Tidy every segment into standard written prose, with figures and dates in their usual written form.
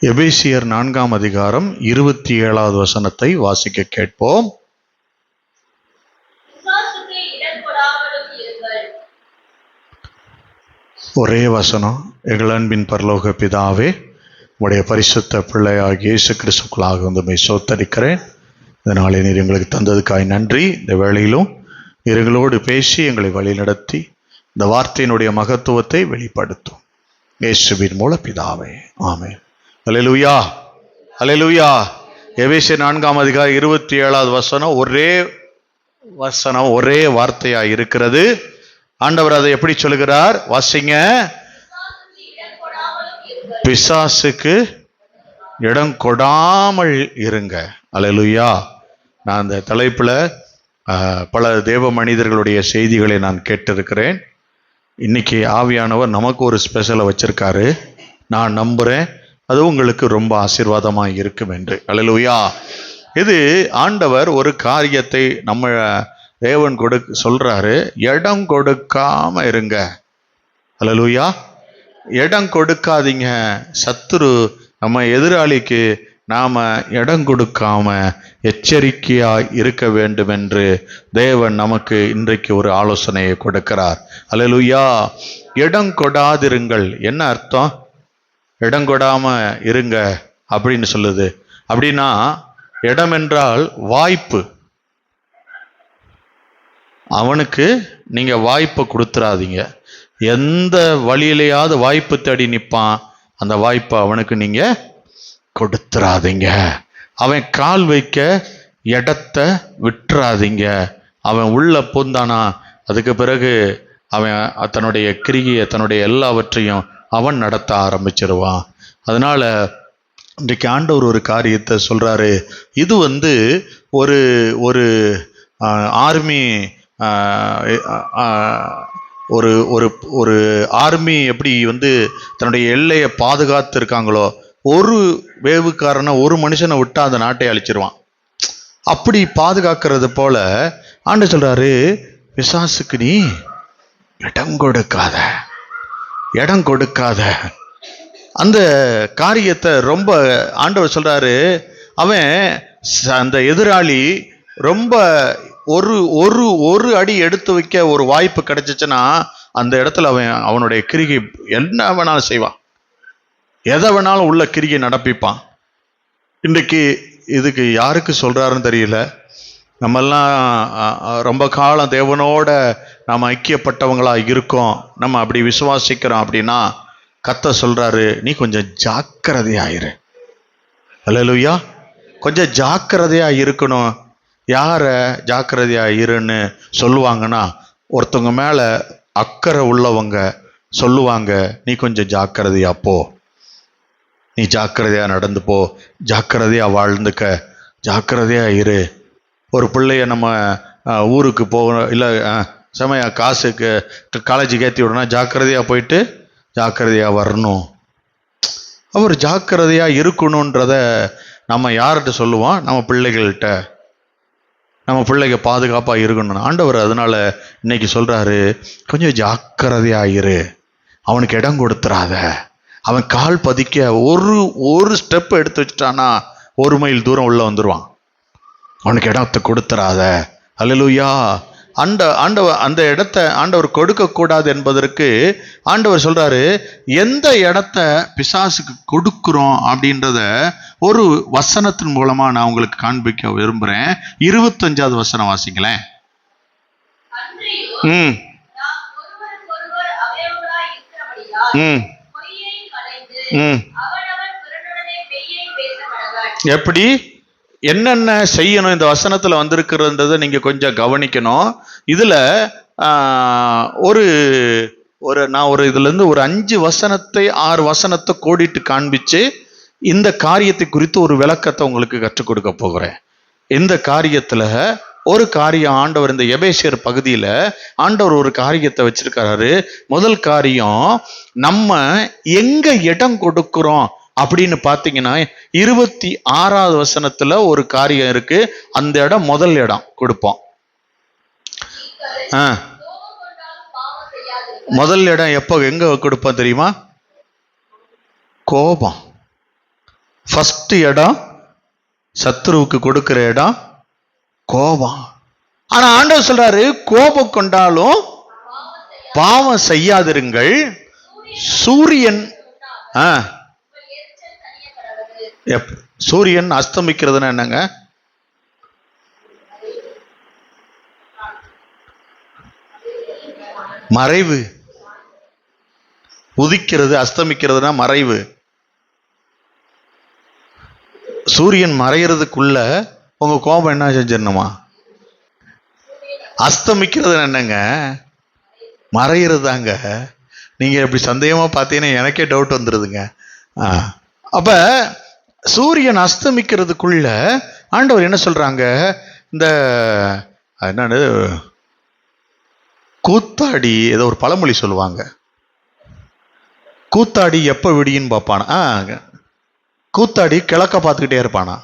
எபேசியர் 4ஆம் அதிகாரம் 27வது வசனத்தை வாசிக்க கேட்போம். ஒரே வசனம். எங்கள் அன்பின் பரலோக பிதாவே, உடைய பரிசுத்த பிள்ளையாகிய இயேசு கிறிஸ்துக்குள்ளாக வந்து சோத்தரிக்கிறேன். இந்த நாளை நீர் எங்களுக்கு தந்ததுக்காய் நன்றி. இந்த வேளையிலும் எங்களோடு பேசி எங்களை வழிநடத்தி இந்த வார்த்தையினுடைய மகத்துவத்தை வெளிப்படுத்தும். இயேசுவின் மூல பிதாவே, ஆமென். அல்லேலூயா, அல்லேலூயா. எபேசியர் 4ஆம் அதிகாரம் 27வது வசனம் ஒரே வார்த்தையா இருக்கிறது. ஆண்டவர் அதை எப்படி சொல்லுகிறார்? வாசிங்க. பிசாசுக்கு இடம் கொடாமல் இருங்க. அல்லேலூயா. நான் அந்த தலைப்புல பல தேவ மனிதர்களுடைய செய்திகளை நான் கேட்டிருக்கிறேன். இன்னைக்கு ஆவியானவர் நமக்கு ஒரு ஸ்பெஷலை வச்சிருக்காரு. நான் நம்புறேன் அது உங்களுக்கு ரொம்ப ஆசீர்வாதமாக இருக்கும் என்று. அல்லேலூயா. இது ஆண்டவர் ஒரு காரியத்தை நம்ம தேவன் சொல்றாரு, இடம் கொடுக்காம இருங்க. அல்லேலூயா. இடம் கொடுக்காதீங்க. சத்துரு நம்ம எதிராளிக்கு நாம இடம் கொடுக்காம எச்சரிக்கையா இருக்க வேண்டும் என்று தேவன் நமக்கு இன்றைக்கு ஒரு ஆலோசனையை கொடுக்கிறார். அல்லேலூயா. இடம் கொடாதிருங்கள். என்ன அர்த்தம்? இடம் கொடாம இருங்க அப்படின்னு சொல்லுது. அப்படின்னா இடம் என்றால் வாய்ப்பு. அவனுக்கு நீங்க வாய்ப்பை கொடுத்துறாதீங்க. எந்த வழியிலையாவது வாய்ப்பு தேடி நிற்பான், அந்த வாய்ப்பை அவனுக்கு நீங்க கொடுத்துறாதீங்க. அவன் கால் வைக்க இடத்த விட்டுறாதீங்க. அவன் உள்ள பூந்தானா அதுக்கு பிறகு அவன் தன்னுடைய கிரியை தன்னுடைய எல்லாவற்றையும் அவன் நடத்த ஆரம்பிச்சிருவான். அதனால இன்றைக்கு ஆண்டவர் ஒரு காரியத்தை சொல்றாரு. இது ஒரு ஒரு ஆர்மி ஒரு ஒரு ஒரு ஆர்மி எப்படி தன்னுடைய எல்லையை பாதுகாத்து இருக்காங்களோ, ஒரு வேவுக்காரனை ஒரு மனுஷனை விட்டா அந்த நாட்டை அழிச்சிருவான். அப்படி பாதுகாக்கிறது போல ஆண்டு சொல்றாரு, பிசாசுக்கு நீ இடம் கொடுக்காத. அந்த காரியத்தை ரொம்ப ஆண்டவர் சொல்றாரு. அவன் அந்த எதிராளி ரொம்ப ஒரு அடி எடுத்து வைக்க ஒரு வாய்ப்பு கிடைச்சிச்சுன்னா அந்த இடத்துல அவனுடைய கிரிகை என்ன வேணாலும் செய்வான். எதை வேணாலும் உள்ள கிரிகை நடப்பிப்பான். இன்றைக்கு இதுக்கு யாருக்கு சொல்றாருன்னு தெரியல. நம்மெல்லாம் ரொம்ப காலம் தேவனோட நம்ம ஐக்கியப்பட்டவங்களா இருக்கோம். நம்ம அப்படி விசுவாசிக்கிறோம். அப்படின்னா கர்த்தர் சொல்றாரு, நீ கொஞ்சம் ஜாக்கிரதையாயிரு. அல்லேலூயா. கொஞ்சம் ஜாக்கிரதையா இருக்கணும். யார ஜாக்கிரதையா இருன்னு சொல்லுவாங்கன்னா, ஒருத்தவங்க மேல அக்கறை உள்ளவங்க சொல்லுவாங்க, நீ கொஞ்சம் ஜாக்கிரதையா போ, நீ ஜாக்கிரதையா நடந்து போ, ஜாக்கிரதையா வாழ்ந்துக்க, ஜாக்கிரதையா இரு. ஒரு பிள்ளைய நம்ம ஊருக்கு போகணும், இல்லை சமய காசுக்கு காலேஜுக்கு ஏற்றி விடணும், ஜாக்கிரதையா போயிட்டு ஜாக்கிரதையா வரணும். அவர் ஜாக்கிரதையா இருக்கணுன்றத நம்ம யார்கிட்ட சொல்லுவோம்? நம்ம பிள்ளைகள்கிட்ட. நம்ம பிள்ளைங்க பாதுகாப்பா இருக்கணும். ஆண்டவர் அதனால இன்னைக்கு சொல்றாரு, கொஞ்சம் ஜாக்கிரதையா இரு. அவனுக்கு இடம் கொடுத்துறாத. அவன் கால் பதிக்க ஒரு ஸ்டெப் எடுத்து வச்சுட்டானா 1 மைல் தூரம் உள்ள வந்துருவான். அவனுக்கு இடத்தை கொடுத்துறாத. அல்லேலூயா. அந்த இடத்த ஆண்டவர் கொடுக்க கூடாது என்பதற்கு ஆண்டவர் சொல்றாரு, எந்த இடத்த பிசாசுக்கு கொடுக்கிறோம் அப்படின்றத ஒரு வசனத்தின் மூலமா நான் உங்களுக்கு காண்பிக்க விரும்புறேன். 25வது வசனம் வாசிங்களேன். எப்படி என்னென்ன செய்யணும் இந்த வசனத்துல வந்திருக்கிறத நீங்க கொஞ்சம் கவனிக்கணும். இதுல நான் இதுல இருந்து ஒரு 5 வசனத்தை 6 வசனத்தை கோடிட்டு காண்பிச்சு இந்த காரியத்தை குறித்து ஒரு விளக்கத்தை உங்களுக்கு கற்றுக் கொடுக்க போகிறேன். இந்த காரியத்துல ஒரு காரியம் ஆண்டவர் இந்த எபேசியர் பகுதியில ஆண்டவர் ஒரு காரியத்தை வச்சிருக்காரு. முதல் காரியம், நம்ம எங்க இடம் கொடுக்கிறோம் அப்படின்னு பாத்தீங்கன்னா 26வது வசனத்துல ஒரு காரியம் இருக்கு. அந்த இடம் முதல் இடம் கொடுப்போம். முதல் இடம் எங்க கொடுப்போம் தெரியுமா? கோபம். ஃபர்ஸ்ட் இடம் சத்துருவுக்கு கொடுக்கிற இடம் கோபம். ஆனா ஆண்டவர் சொல்றாரு, கோபம் கொண்டாலும் பாவம் செய்யாதிருங்கள். சூரியன் சூரியன் அஸ்தமிக்கிறதுன்னா என்னங்க? மறைவு. உதிக்கிறது, அஸ்தமிக்கிறதுனா மறைவு. சூரியன் மறைகிறதுக்குள்ள உங்க கோபம் என்ன செஞ்சிடணுமா? அஸ்தமிக்கிறது என்னங்க? மறைகிறது தாங்க. நீங்க எப்படி சந்தேகமா பார்த்தீங்கன்னா எனக்கே டவுட் வந்துடுதுங்க. அப்ப சூரியன் அஸ்தமிக்கிறதுக்குள்ள ஆண்டவர் என்ன சொல்றாங்க? இந்த என்னன்னு கூத்தாடி ஏதோ ஒரு பழமொழி சொல்லுவாங்க. கூத்தாடி எப்ப விடின்னு பார்ப்பானா? கூத்தாடி கிழக்க பார்த்துக்கிட்டே இருப்பானா,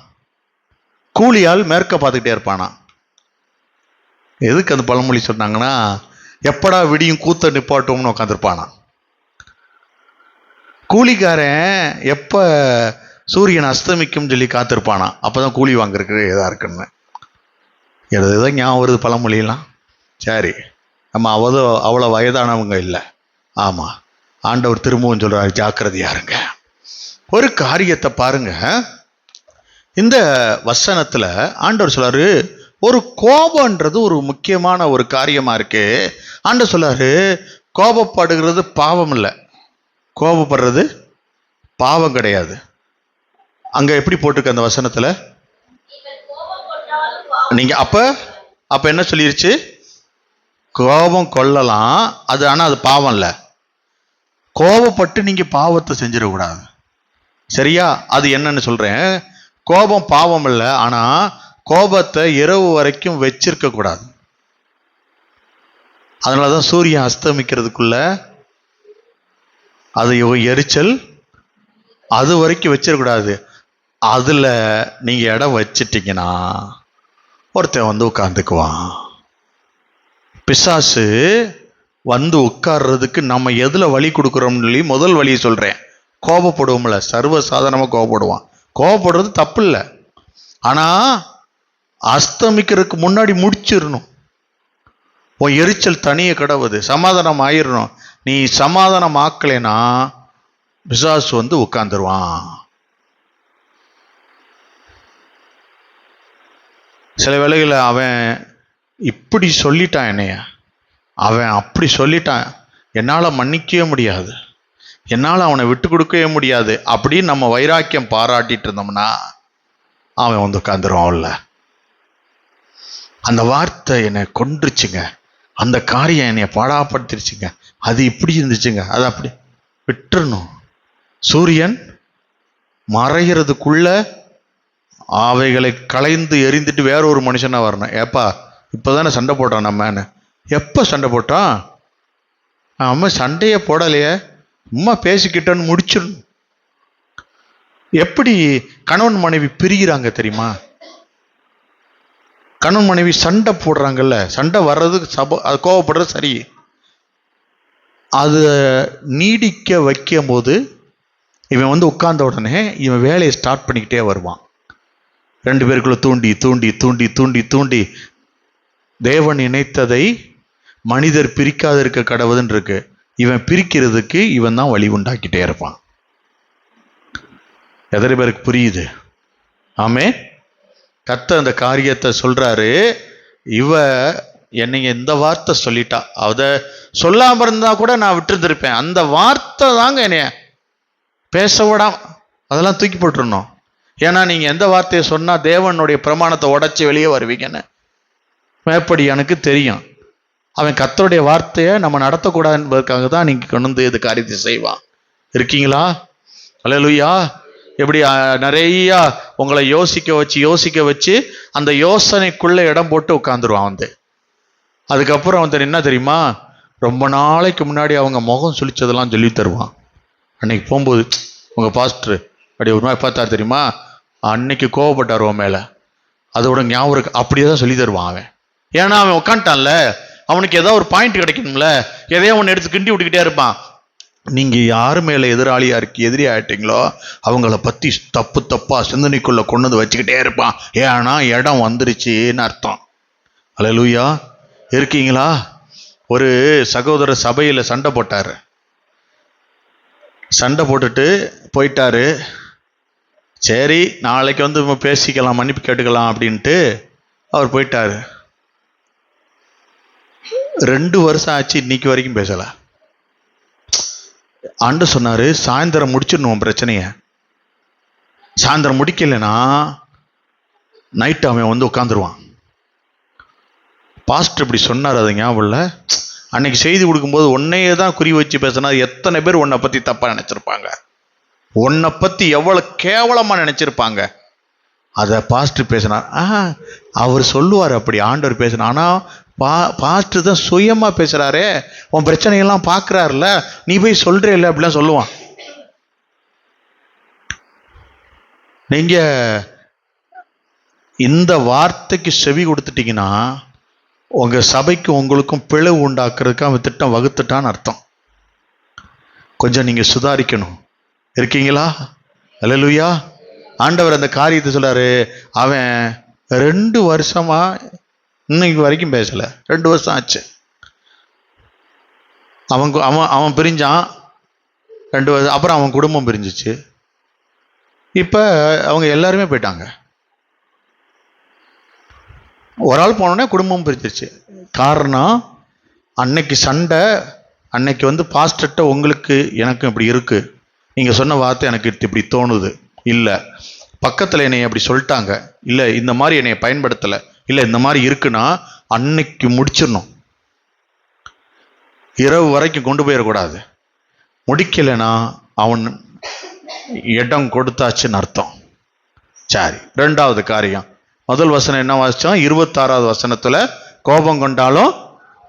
கூலியால் மேற்க பார்த்துக்கிட்டே இருப்பானா. எதுக்கு அந்த பழமொழி சொன்னாங்கன்னா, எப்படா விடியும் கூத்த நிப்பாட்டோம்னு உட்காந்துருப்பானா. கூலிக்காரன் எப்ப சூரியன் அஸ்தமிக்கும் சொல்லி காத்திருப்பானா, அப்பதான் கூலி வாங்குறதுக்கு எதா இருக்குன்னு. எதுதான் ஞாபகம் வருது பழமொழியெல்லாம். சரி, நம்ம அவ்வளோ வயதானவங்க இல்லை. ஆமா, ஆண்டவர் திரும்பவும் சொல்றாரு, ஜாக்கிரதையா இருங்க. ஒரு காரியத்தை பாருங்க, இந்த வசனத்துல ஆண்டவர் சொல்றாரு, ஒரு கோபம்ன்றது ஒரு முக்கியமான ஒரு காரியமா இருக்கு. ஆண்டவர் சொல்றாரு, கோபப்படுகிறது பாவம் இல்லை, கோபப்படுறது பாவம் கிடையாது. அங்க எப்படி போட்டிருக்கு அந்த வசனத்துல? நீங்க அப்ப என்ன சொல்லிருச்சு? கோபம் கொள்ளலாம், அது ஆனா அது பாவம் இல்லை. கோபப்பட்டு நீங்க பாவத்தை செஞ்சிடக்கூடாது. சரியா? அது என்னன்னு சொல்றேன். கோபம் பாவம் இல்லை, ஆனா கோபத்தை இரவு வரைக்கும் வச்சிருக்க கூடாது. அதனாலதான் சூரியன் அஸ்தமிக்கிறதுக்குள்ள அது எரிச்சல் அது வரைக்கும் வச்சிடக்கூடாது. அதுல நீங்க இடம் வச்சிட்டீங்கன்னா ஒருத்தன் வந்து உட்கார்ந்துக்குவான். பிசாசு வந்து உட்கார்றதுக்கு நம்ம எதுல வழி கொடுக்குறோம்னு சொல்லி முதல் வழியை சொல்றேன். கோபப்படுவோம்ல, சர்வ சாதாரணமா கோபப்படுவான். கோபப்படுறது தப்பு இல்லை, ஆனா அஸ்தமிக்கிறதுக்கு முன்னாடி முடிச்சிடணும். உன் எரிச்சல் தனிய கடவுது, சமாதானம் ஆயிடணும். நீ சமாதானம் ஆக்கலைன்னா பிசாசு வந்து உட்கார்ந்துருவான். சில வேளைகளை அவன் இப்படி சொல்லிட்டான் என்னைய, அவன் அப்படி சொல்லிட்டான், என்னால் மன்னிக்கவே முடியாது, என்னால் அவனை விட்டு கொடுக்கவே முடியாது அப்படின்னு நம்ம வைராக்கியம் பாராட்டிட்டு இருந்தோம்னா அவன் வந்து உட்காந்துருவான்ல. அந்த வார்த்தை என்னை கொன்றுச்சுங்க, அந்த காரியம் என்னைய பாடாப்படுத்திருச்சுங்க, அது இப்படி இருந்துச்சுங்க, அது அப்படி விட்டுறணும். சூரியன் மறைகிறதுக்குள்ள அவைகளை களைந்து எரிந்துட்டு வேற ஒரு மனுஷனா வரணும். ஏப்பா இப்பதானே சண்டை போட்டான் நம்ம, எப்ப சண்டை போட்டான்? அம்மா சண்டையே போடலையே, அம்மா பேசிக்கிட்டோன்னு முடிச்சிடணும். எப்படி கணவன் மனைவி பிரிகிறாங்க தெரியுமா? கணவன் மனைவி சண்டை போடுறாங்கல்ல, சண்டை வர்றதுக்கு அது கோவப்படுறது சரி, அது நீடிக்க வைக்கும் போது இவன் வந்து உட்கார்ந்த உடனே இவன் வேலையை ஸ்டார்ட் பண்ணிக்கிட்டே வருவான். 2 பேருக்குள்ள தூண்டி தூண்டி தூண்டி தூண்டி தூண்டி தேவன் இணைத்ததை மனிதர் பிரிக்காது இருக்க கடவுதுன்னு இருக்கு. இவன் பிரிக்கிறதுக்கு இவன் தான் வழி உண்டாக்கிட்டே இருப்பான். எத்தனை பேருக்கு புரியுது? ஆமே. கர்த்தர் அந்த காரியத்தை சொல்றாரு. இவ என்னைங்க இந்த வார்த்தை சொல்லிட்டா, அத சொல்லாம இருந்தா கூட நான் விட்டுருந்துருப்பேன். அந்த வார்த்தை தாங்க என்னைய பேச விடாம, அதெல்லாம் தூக்கி போட்டுருணும். ஏன்னா நீங்க எந்த வார்த்தையை சொன்னா தேவனுடைய பிரமாணத்தை உடைச்சி வெளியே வருவீங்கன்னு மேப்படி எனக்கு தெரியும். அவன் கர்த்தருடைய வார்த்தையை நம்ம நடத்தக்கூடாது என்பதற்காக தான் நீங்க கொண்டு வந்து இது காரியத்தை செய்வான். இருக்கீங்களா? அல்லேலூயா. எப்படி நிறைய உங்களை யோசிக்க வச்சு அந்த யோசனைக்குள்ள இடம் போட்டு உட்காந்துருவான் வந்து. அதுக்கப்புறம் வந்து என்ன தெரியுமா, ரொம்ப நாளைக்கு முன்னாடி அவங்க முகம் சுழிச்சதெல்லாம் சொல்லி தருவான். அன்னைக்கு போகும்போது உங்க பாஸ்டர் அப்படி ஒரு மாதிரி பார்த்தா தெரியுமா, அன்னைக்கு கோவப்பட்டார் உன் மேல, அதோட ஞாபகம் இருக்கு, அப்படியே தான் சொல்லி தருவான் அவன். ஏன்னா அவன் உட்காந்துட்டான்ல, அவனுக்கு ஏதோ ஒரு பாயிண்ட் கிடைக்கணும்ல, எதையோ ஒன்று எடுத்து கிண்டி விட்டுக்கிட்டே இருப்பான். நீங்கள் யார் மேலே எதிரி ஆயிட்டீங்களோ அவங்கள பற்றி தப்பாக சிந்தனைக்குள்ளே கொண்டு வந்து வச்சுக்கிட்டே இருப்பான். ஏன்னா இடம் வந்துருச்சுன்னு அர்த்தம். அல்லேலூயா. இருக்கீங்களா? ஒரு சகோதரர் சபையில் சண்டை போட்டார். சண்டை போட்டுட்டு போயிட்டாரு. சரி, நாளைக்கு வந்து பேசிக்கலாம், மன்னிப்பு கேட்டுக்கலாம் அப்படின்ட்டு அவர் போயிட்டாரு. 2 வருஷம் ஆச்சு, இன்னைக்கு வரைக்கும் பேசலை. ஆண்டவர் சொன்னாரு, சாயந்தரம் முடிச்சிடணும் பிரச்சனைய. சாயந்தரம் முடிக்கலைன்னா நைட்டு அவன் வந்து உட்காந்துருவான். பாஸ்டர் இப்படி சொன்னார், அது ஞாபகம் இல்லை. அன்னைக்கு செய்தி கொடுக்கும்போது உன்னையே தான் குறி வச்சு பேசினா எத்தனை பேர் உன்னை பற்றி தப்பாக நினச்சிருப்பாங்க, உன்னை பற்றி எவ்வளோ கேவலமாக நினச்சிருப்பாங்க. அதை பாஸ்டர் பேசினார். அவர் சொல்லுவார் அப்படி, ஆண்டவர் பேசினார். ஆனால் பாஸ்டர் தான் சுயமாக பேசுகிறாரே, உன் பிரச்சனையெல்லாம் பார்க்குறாருல, நீ போய் சொல்கிறே இல்லை அப்படிலாம் சொல்லுவான். நீங்கள் இந்த வார்த்தைக்கு செவி கொடுத்துட்டீங்கன்னா உங்கள் சபைக்கு உங்களுக்கும் பிளவு உண்டாக்குறதுக்கு அவன் திட்டம் வகுத்துட்டான்னு அர்த்தம். கொஞ்சம் நீங்கள் சுதாரிக்கணும். இருக்கீங்களா? அல்லேலூயா. ஆண்டவர் அந்த காரியத்தை சொல்றாரு. அவன் 2 வருஷமா இன்னைக்கு வரைக்கும் பேசலை. 2 வருஷம் ஆச்சு. அவன் பிரிஞ்சான் 2 வருஷம். அப்புறம் அவன் குடும்பம் பிரிஞ்சிச்சு. இப்போ அவங்க எல்லாருமே போயிட்டாங்க. ஒரு ஆள் போனோடனே குடும்பம் பிரிச்சிருச்சு. காரணம், அன்னைக்கு சண்டை. அன்னைக்கு வந்து பாஸ்டர்கிட்ட உங்களுக்கு எனக்கும் இப்படி இருக்கு, நீங்கள் சொன்ன வார்த்தை எனக்கு இப்படி தோணுது, இல்லை பக்கத்தில் என்னை அப்படி சொல்லிட்டாங்க, இல்லை இந்த மாதிரி என்னை பயன்படுத்தலை, இல்லை இந்த மாதிரி இருக்குன்னா அன்னைக்கு முடிச்சிடணும். இரவு வரைக்கும் கொண்டு போயிடக்கூடாது. முடிக்கலைன்னா அவன் இடம் கொடுத்தாச்சுன்னு அர்த்தம். சரி, 2வது காரியம். முதல் வசனம் என்ன வாசிச்சோம்? 26வது வசனத்துல, கோபம் கொண்டாலும்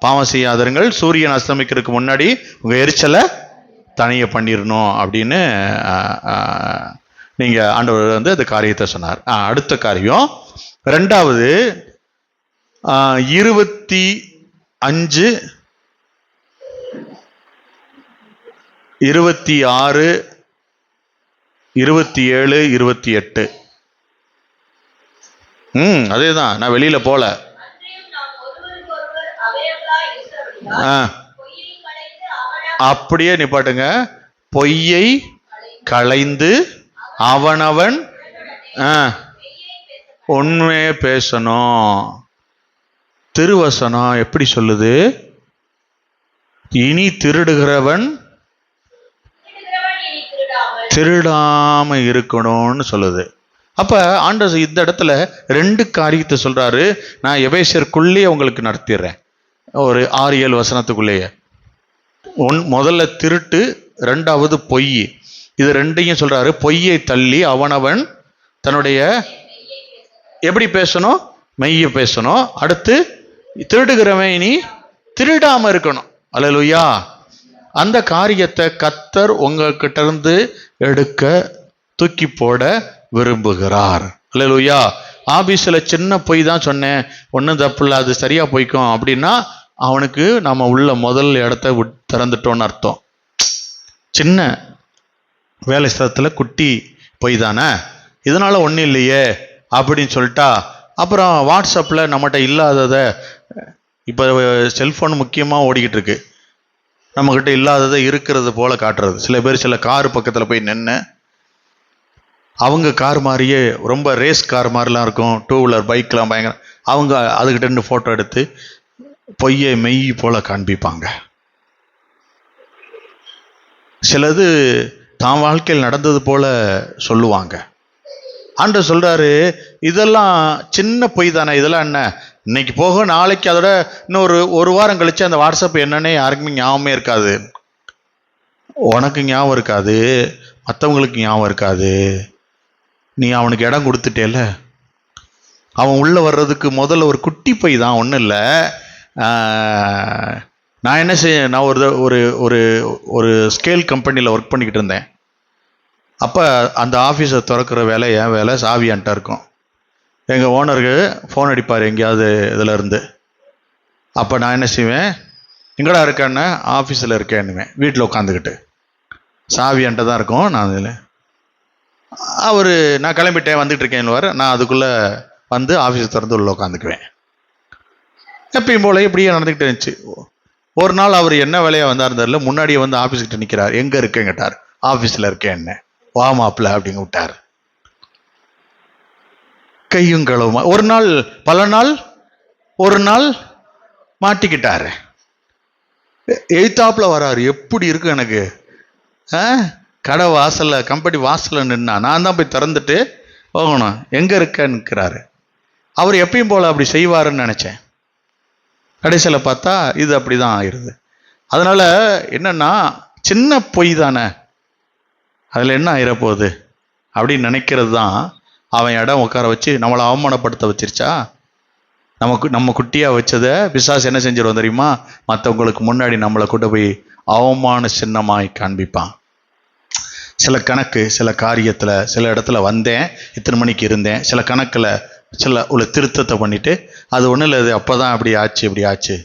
பாவம் செய்யாதீர்கள், சூரியன் அஸ்தமிக்கிறதுக்கு முன்னாடி உங்க எரிச்சலை தனிய பண்ணிடணும் அப்படின்னு நீங்க ஆண்டவர் வந்து அந்த காரியத்தை சொன்னார். அடுத்த காரியம் 2வது 25, 26, 27, 28. அதேதான். நான் வெளியில போல. அப்படியே நிப்பாட்டுங்க. பொய்யை களைந்து அவனவன் உண்மையே பேசணும். திருவசனம் எப்படி சொல்லுது? இனி திருடுகிறவன் திருடாம இருக்கணும்னு சொல்லுது. அப்ப ஆண்டவர் இந்த இடத்துல 2 காரியத்தை சொல்றாரு. நான் எபேசியருக்குள்ளேயே உங்களுக்கு நடத்திடுறேன், ஒரு 6-7 வசனத்துக்குள்ளேயே. முதல்ல திருட்டு, 2வது பொய். இது 2ஐயும் சொல்றாரு. பொய்யை தள்ளி அவனவன் தன்னுடைய எப்படி பேசணும்? மெய்ய பேசணும். அடுத்து திருடுகிறவன் இனி திருடாம இருக்கணும். அல்லேலூயா. அந்த காரியத்தை கர்த்தர் உங்ககிட்ட இருந்து எடுக்க, தூக்கி போட விரும்புகிறார். அல்லேலூயா. ஆபீஸில் சின்ன பொய் தான் சொன்னேன், ஒன்றும் தப்பு இல்லை, அது சரியா போய்க்கும் அப்படின்னா அவனுக்கு நம்ம உள்ள முதல் இடத்த திறந்துட்டோன்னு அர்த்தம். சின்ன வேலை ஸ்தலத்தில் குட்டி பொய் தானே, இதனால ஒன்றும் இல்லையே அப்படின்னு சொல்லிட்டா, அப்புறம் வாட்ஸ்அப்பில் நம்மகிட்ட இல்லாததை, இப்போ செல்ஃபோன் முக்கியமாக ஓடிக்கிட்டு இருக்கு, நம்மக்கிட்ட இல்லாததை இருக்கிறது போல காட்டுறது. சில பேர் சில கார் பக்கத்தில் போய் நின்று, அவங்க கார் மாதிரியே ரொம்ப ரேஸ் கார் மாதிரிலாம் இருக்கும், 2 வீலர் பைக்லாம் பயங்கர, அவங்க அதுக்கிட்ட இருந்து ஃபோட்டோ எடுத்து பொய்யை மெய் போல காண்பிப்பாங்க. சிலது தான் வாழ்க்கையில் நடந்தது போல சொல்லுவாங்க. ஆண்டவர் சொல்றாரு, இதெல்லாம் சின்ன பொய் தானே, இதெல்லாம் என்ன, இன்னைக்கு போக நாளைக்கு அதோட இன்னொரு 1 வாரம் கழிச்சு அந்த வாட்ஸ்அப் என்னன்னே யாருக்குமே ஞாபகமே இருக்காது. உனக்கு ஞாபகம் இருக்காது, மற்றவங்களுக்கு ஞாபகம் இருக்காது. நீ அவனுக்கு இடம் கொடுத்துட்டேல. அவன் உள்ள வர்றதுக்கு முதல்ல ஒரு குட்டி பை தான், ஒன்றும் இல்லை. நான் என்ன செய்ய, நான் ஒரு ஒரு ஒரு ஸ்கேல் கம்பெனியில் ஒர்க் பண்ணிக்கிட்டு இருந்தேன். அப்போ அந்த ஆஃபீஸை திறக்கிற வேலை என் வேலை, சாவியான்ட்ட இருக்கும். எங்கள் ஓனருக்கு ஃபோன் அடிப்பார் எங்கேயாவது இதில் இருந்து. அப்போ நான் என்ன செய்வேன், எங்கடா இருக்கேன்னு, ஆஃபீஸில் இருக்கேன்னுவேன், வீட்டில் உட்காந்துக்கிட்டு. சாவி என்கிட்ட தான் இருக்கும். நான் அதில் நான் கிளம்பிட்டேன் வந்துட்டு இருக்கேன்னுவார். நான் அதுக்குள்ளே வந்து ஆஃபீஸ் திறந்து உள்ள உட்காந்துக்குவேன். எப்பயும் போல இப்படியே நடந்துக்கிட்டு இருந்துச்சு. ஒரு நாள் அவர் என்ன வேலையாக வந்தாருந்தார்ல, முன்னாடியே வந்து ஆஃபீஸ்கிட்ட நிற்கிறார். எங்கே இருக்கேன் கேட்டார். ஆஃபீஸில் இருக்கேன். என்ன வா மாப்பிள்ள அப்படின்னு விட்டார். கையும் களவுமா ஒரு நாள் பல நாள் ஒரு நாள் மாட்டிக்கிட்டாரு. எய்த்தாப்புல வராரு. எப்படி இருக்கு எனக்கு, கடை வாசல்ல கம்பெனி வாசல்ல நின்னா நான் தான் போய் திறந்துட்டு போகணும். எங்க இருக்கன்னுக்கிறாரு. அவர் எப்பயும் போல அப்படி செய்வாருன்னு நினைச்சேன். கடைசியில் பார்த்தா இது அப்படிதான் ஆயிடுது. அதனால என்னன்னா, சின்ன பொய் தானே, அதுல என்ன ஆயிரப்போகுது அப்படின்னு நினைக்கிறது தான் அவன் இடம் உட்கார வச்சு நம்மளை அவமானப்படுத்த வச்சிருச்சா. நம்ம குட்டியா வச்சதை பிசாசு என்ன செஞ்சிருவோம் தெரியுமா? மற்றவங்களுக்கு முன்னாடி நம்மளை கொண்டு போய் அவமான சின்னமாய் காண்பிப்பான். சில கணக்கு, சில காரியத்தில் சில இடத்துல வந்தேன், இத்தனை மணிக்கு இருந்தேன், சில கணக்கில் சில உள்ள திருத்தத்தை பண்ணிட்டு அது ஒன்றும் இல்லை, அது அப்போ தான் அப்படி ஆச்சு இப்படி ஆச்சு.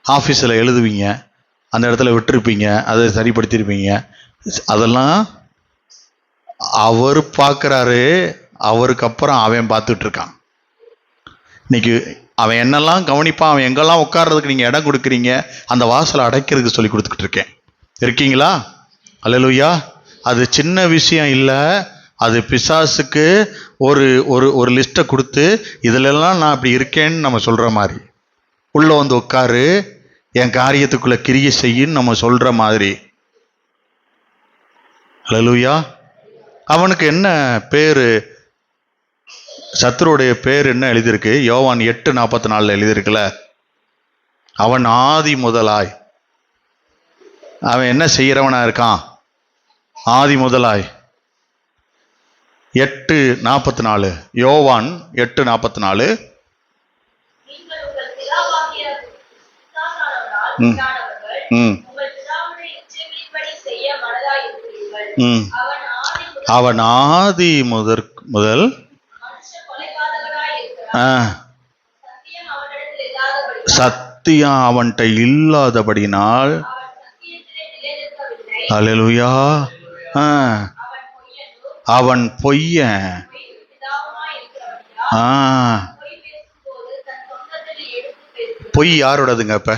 ஆஃபீஸில் எழுதுவீங்க, அந்த இடத்துல விட்டுருப்பீங்க, அதை சரிப்படுத்தியிருப்பீங்க. அதெல்லாம் அவர் பார்க்குறாரு, அவருக்கு அப்புறம் அவன் பார்த்துட்டு இருக்கான். இன்னைக்கு அவன் என்னெல்லாம் கவனிப்பான், அவன் எங்கெல்லாம் உட்கார்றதுக்கு நீங்கள் இடம் கொடுக்குறீங்க, அந்த வாசலை அடைக்கிறதுக்கு சொல்லி கொடுத்துக்கிட்டு இருக்கேன். இருக்கீங்களா? அல்லேலூயா. அது சின்ன விஷயம் இல்லை. அது பிசாசுக்கு ஒரு ஒரு ஒரு லிஸ்ட்டை கொடுத்து இதிலெல்லாம் நான் அப்படி இருக்கேன்னு நம்ம சொல்கிற மாதிரி, உள்ளே வந்து உட்காரு, என் காரியத்துக்குள்ளே கிரியை செய்யின்னு நம்ம சொல்கிற மாதிரி. அல்லேலூயா. அவனுக்கு என்ன பேர், சத்துருடைய பேர் என்ன எழுதியிருக்கு? யோவான் 8:44 எழுதியிருக்குல்ல, அவன் ஆதி முதலாய். அவன் என்ன செய்கிறவனா இருக்கான்? ஆதி முதலாய். 8:44 யோவான் 8:44. அவன் ஆதி முதல் சத்தியம் அவன்கிட்ட இல்லாதபடினால், அல்லேலூயா, அவன் பொய்யன். பொய் யாரோடதுங்க? இப்ப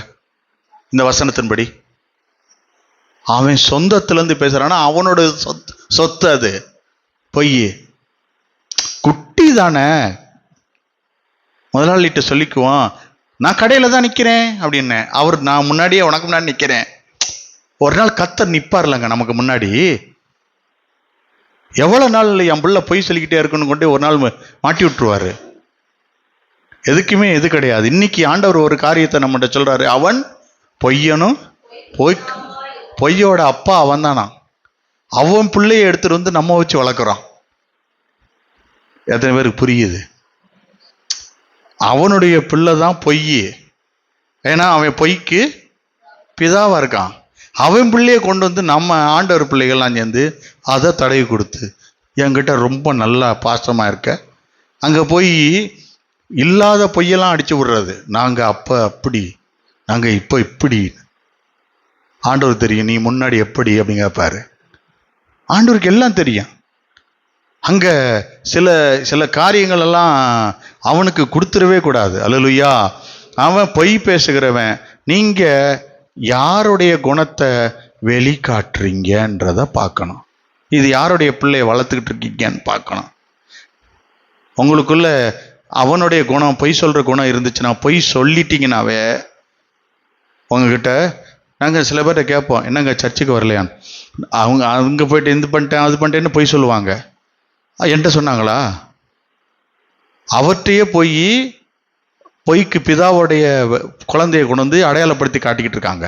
இந்த வசனத்தின்படி அவன் சொந்தத்துல இருந்து பேசுறானா, அவனோட சொத்து அது. பொய். குட்டி தானே. முதலாளிகிட்ட சொல்லிக்குவான், நான் கடையில தான் நிக்கிறேன் அப்படின்னு. அவர் நான் முன்னாடியே உனக்கு முன்னாடி நிக்கிறேன். ஒரு நாள் கத்தர் நிப்பார்லங்க நமக்கு முன்னாடி. எவ்வளவு நாள் என் பிள்ளை பொய் சொல்லிக்கிட்டே இருக்குன்னு கொண்டு ஒரு நாள் மாட்டி விட்டுருவாரு. எதுக்குமே இது கிடையாது. இன்னைக்கு ஆண்டவர் ஒரு காரியத்தை நம்மகிட்ட சொல்றாரு, அவன் பொய்யனும் பொய்யோட அப்பா அவன் தானா. அவன் பிள்ளைய எடுத்துட்டு வந்து நம்ம வச்சு வளர்க்குறான். எத்தனை பேருக்கு புரியுது? அவனுடைய பிள்ளை தான் பொய். ஏன்னா அவன் பொய்க்கு பிதாவா இருக்கான். அவன் பிள்ளைய கொண்டு வந்து நம்ம ஆண்டவர் பிள்ளைகள்லாம் சேர்ந்து அதை தடவி கொடுத்து, என்கிட்ட ரொம்ப நல்லா பாசமாக இருக்க, அங்கே போய் இல்லாத பொய்யெல்லாம் அடிச்சு விடுறது. நாங்கள் அப்போ அப்படி, நாங்கள் இப்போ இப்படி. ஆண்டவர் தெரியும் நீ முன்னாடி எப்படி அப்படிங்க பாரு. ஆண்டவருக்கு எல்லாம் தெரியும். அங்கே சில சில காரியங்கள் எல்லாம் அவனுக்கு கொடுத்துடவே கூடாது. அல்லேலூயா. அவன் பொய் பேசுகிறவன். நீங்கள் யாருடைய குணத்தை வெளிக்காட்டுறீங்கன்றத பார்க்கணும். இது யாருடைய பிள்ளைய வளர்த்துக்கிட்டு இருக்கீங்கன்னு பார்க்கணும். உங்களுக்குள்ள அவனுடைய குணம், பொய் சொல்கிற குணம் இருந்துச்சுன்னா, பொய் சொல்லிட்டீங்கன்னாவே உங்ககிட்ட நாங்கள் சில பேர்கிட்ட கேட்போம், என்னங்க சர்ச்சுக்கு வரலையான்னு. அவங்க அங்கே போயிட்டு இது பண்ணிட்டேன் அது பண்ணிட்டேன்னு பொய் சொல்லுவாங்க. என்கிட்ட சொன்னாங்களா? அவர்கிட்டயே பொய்க்கு பிதாவுடைய குழந்தையை கொண்டு வந்து அடையாளப்படுத்தி காட்டிக்கிட்டு இருக்காங்க.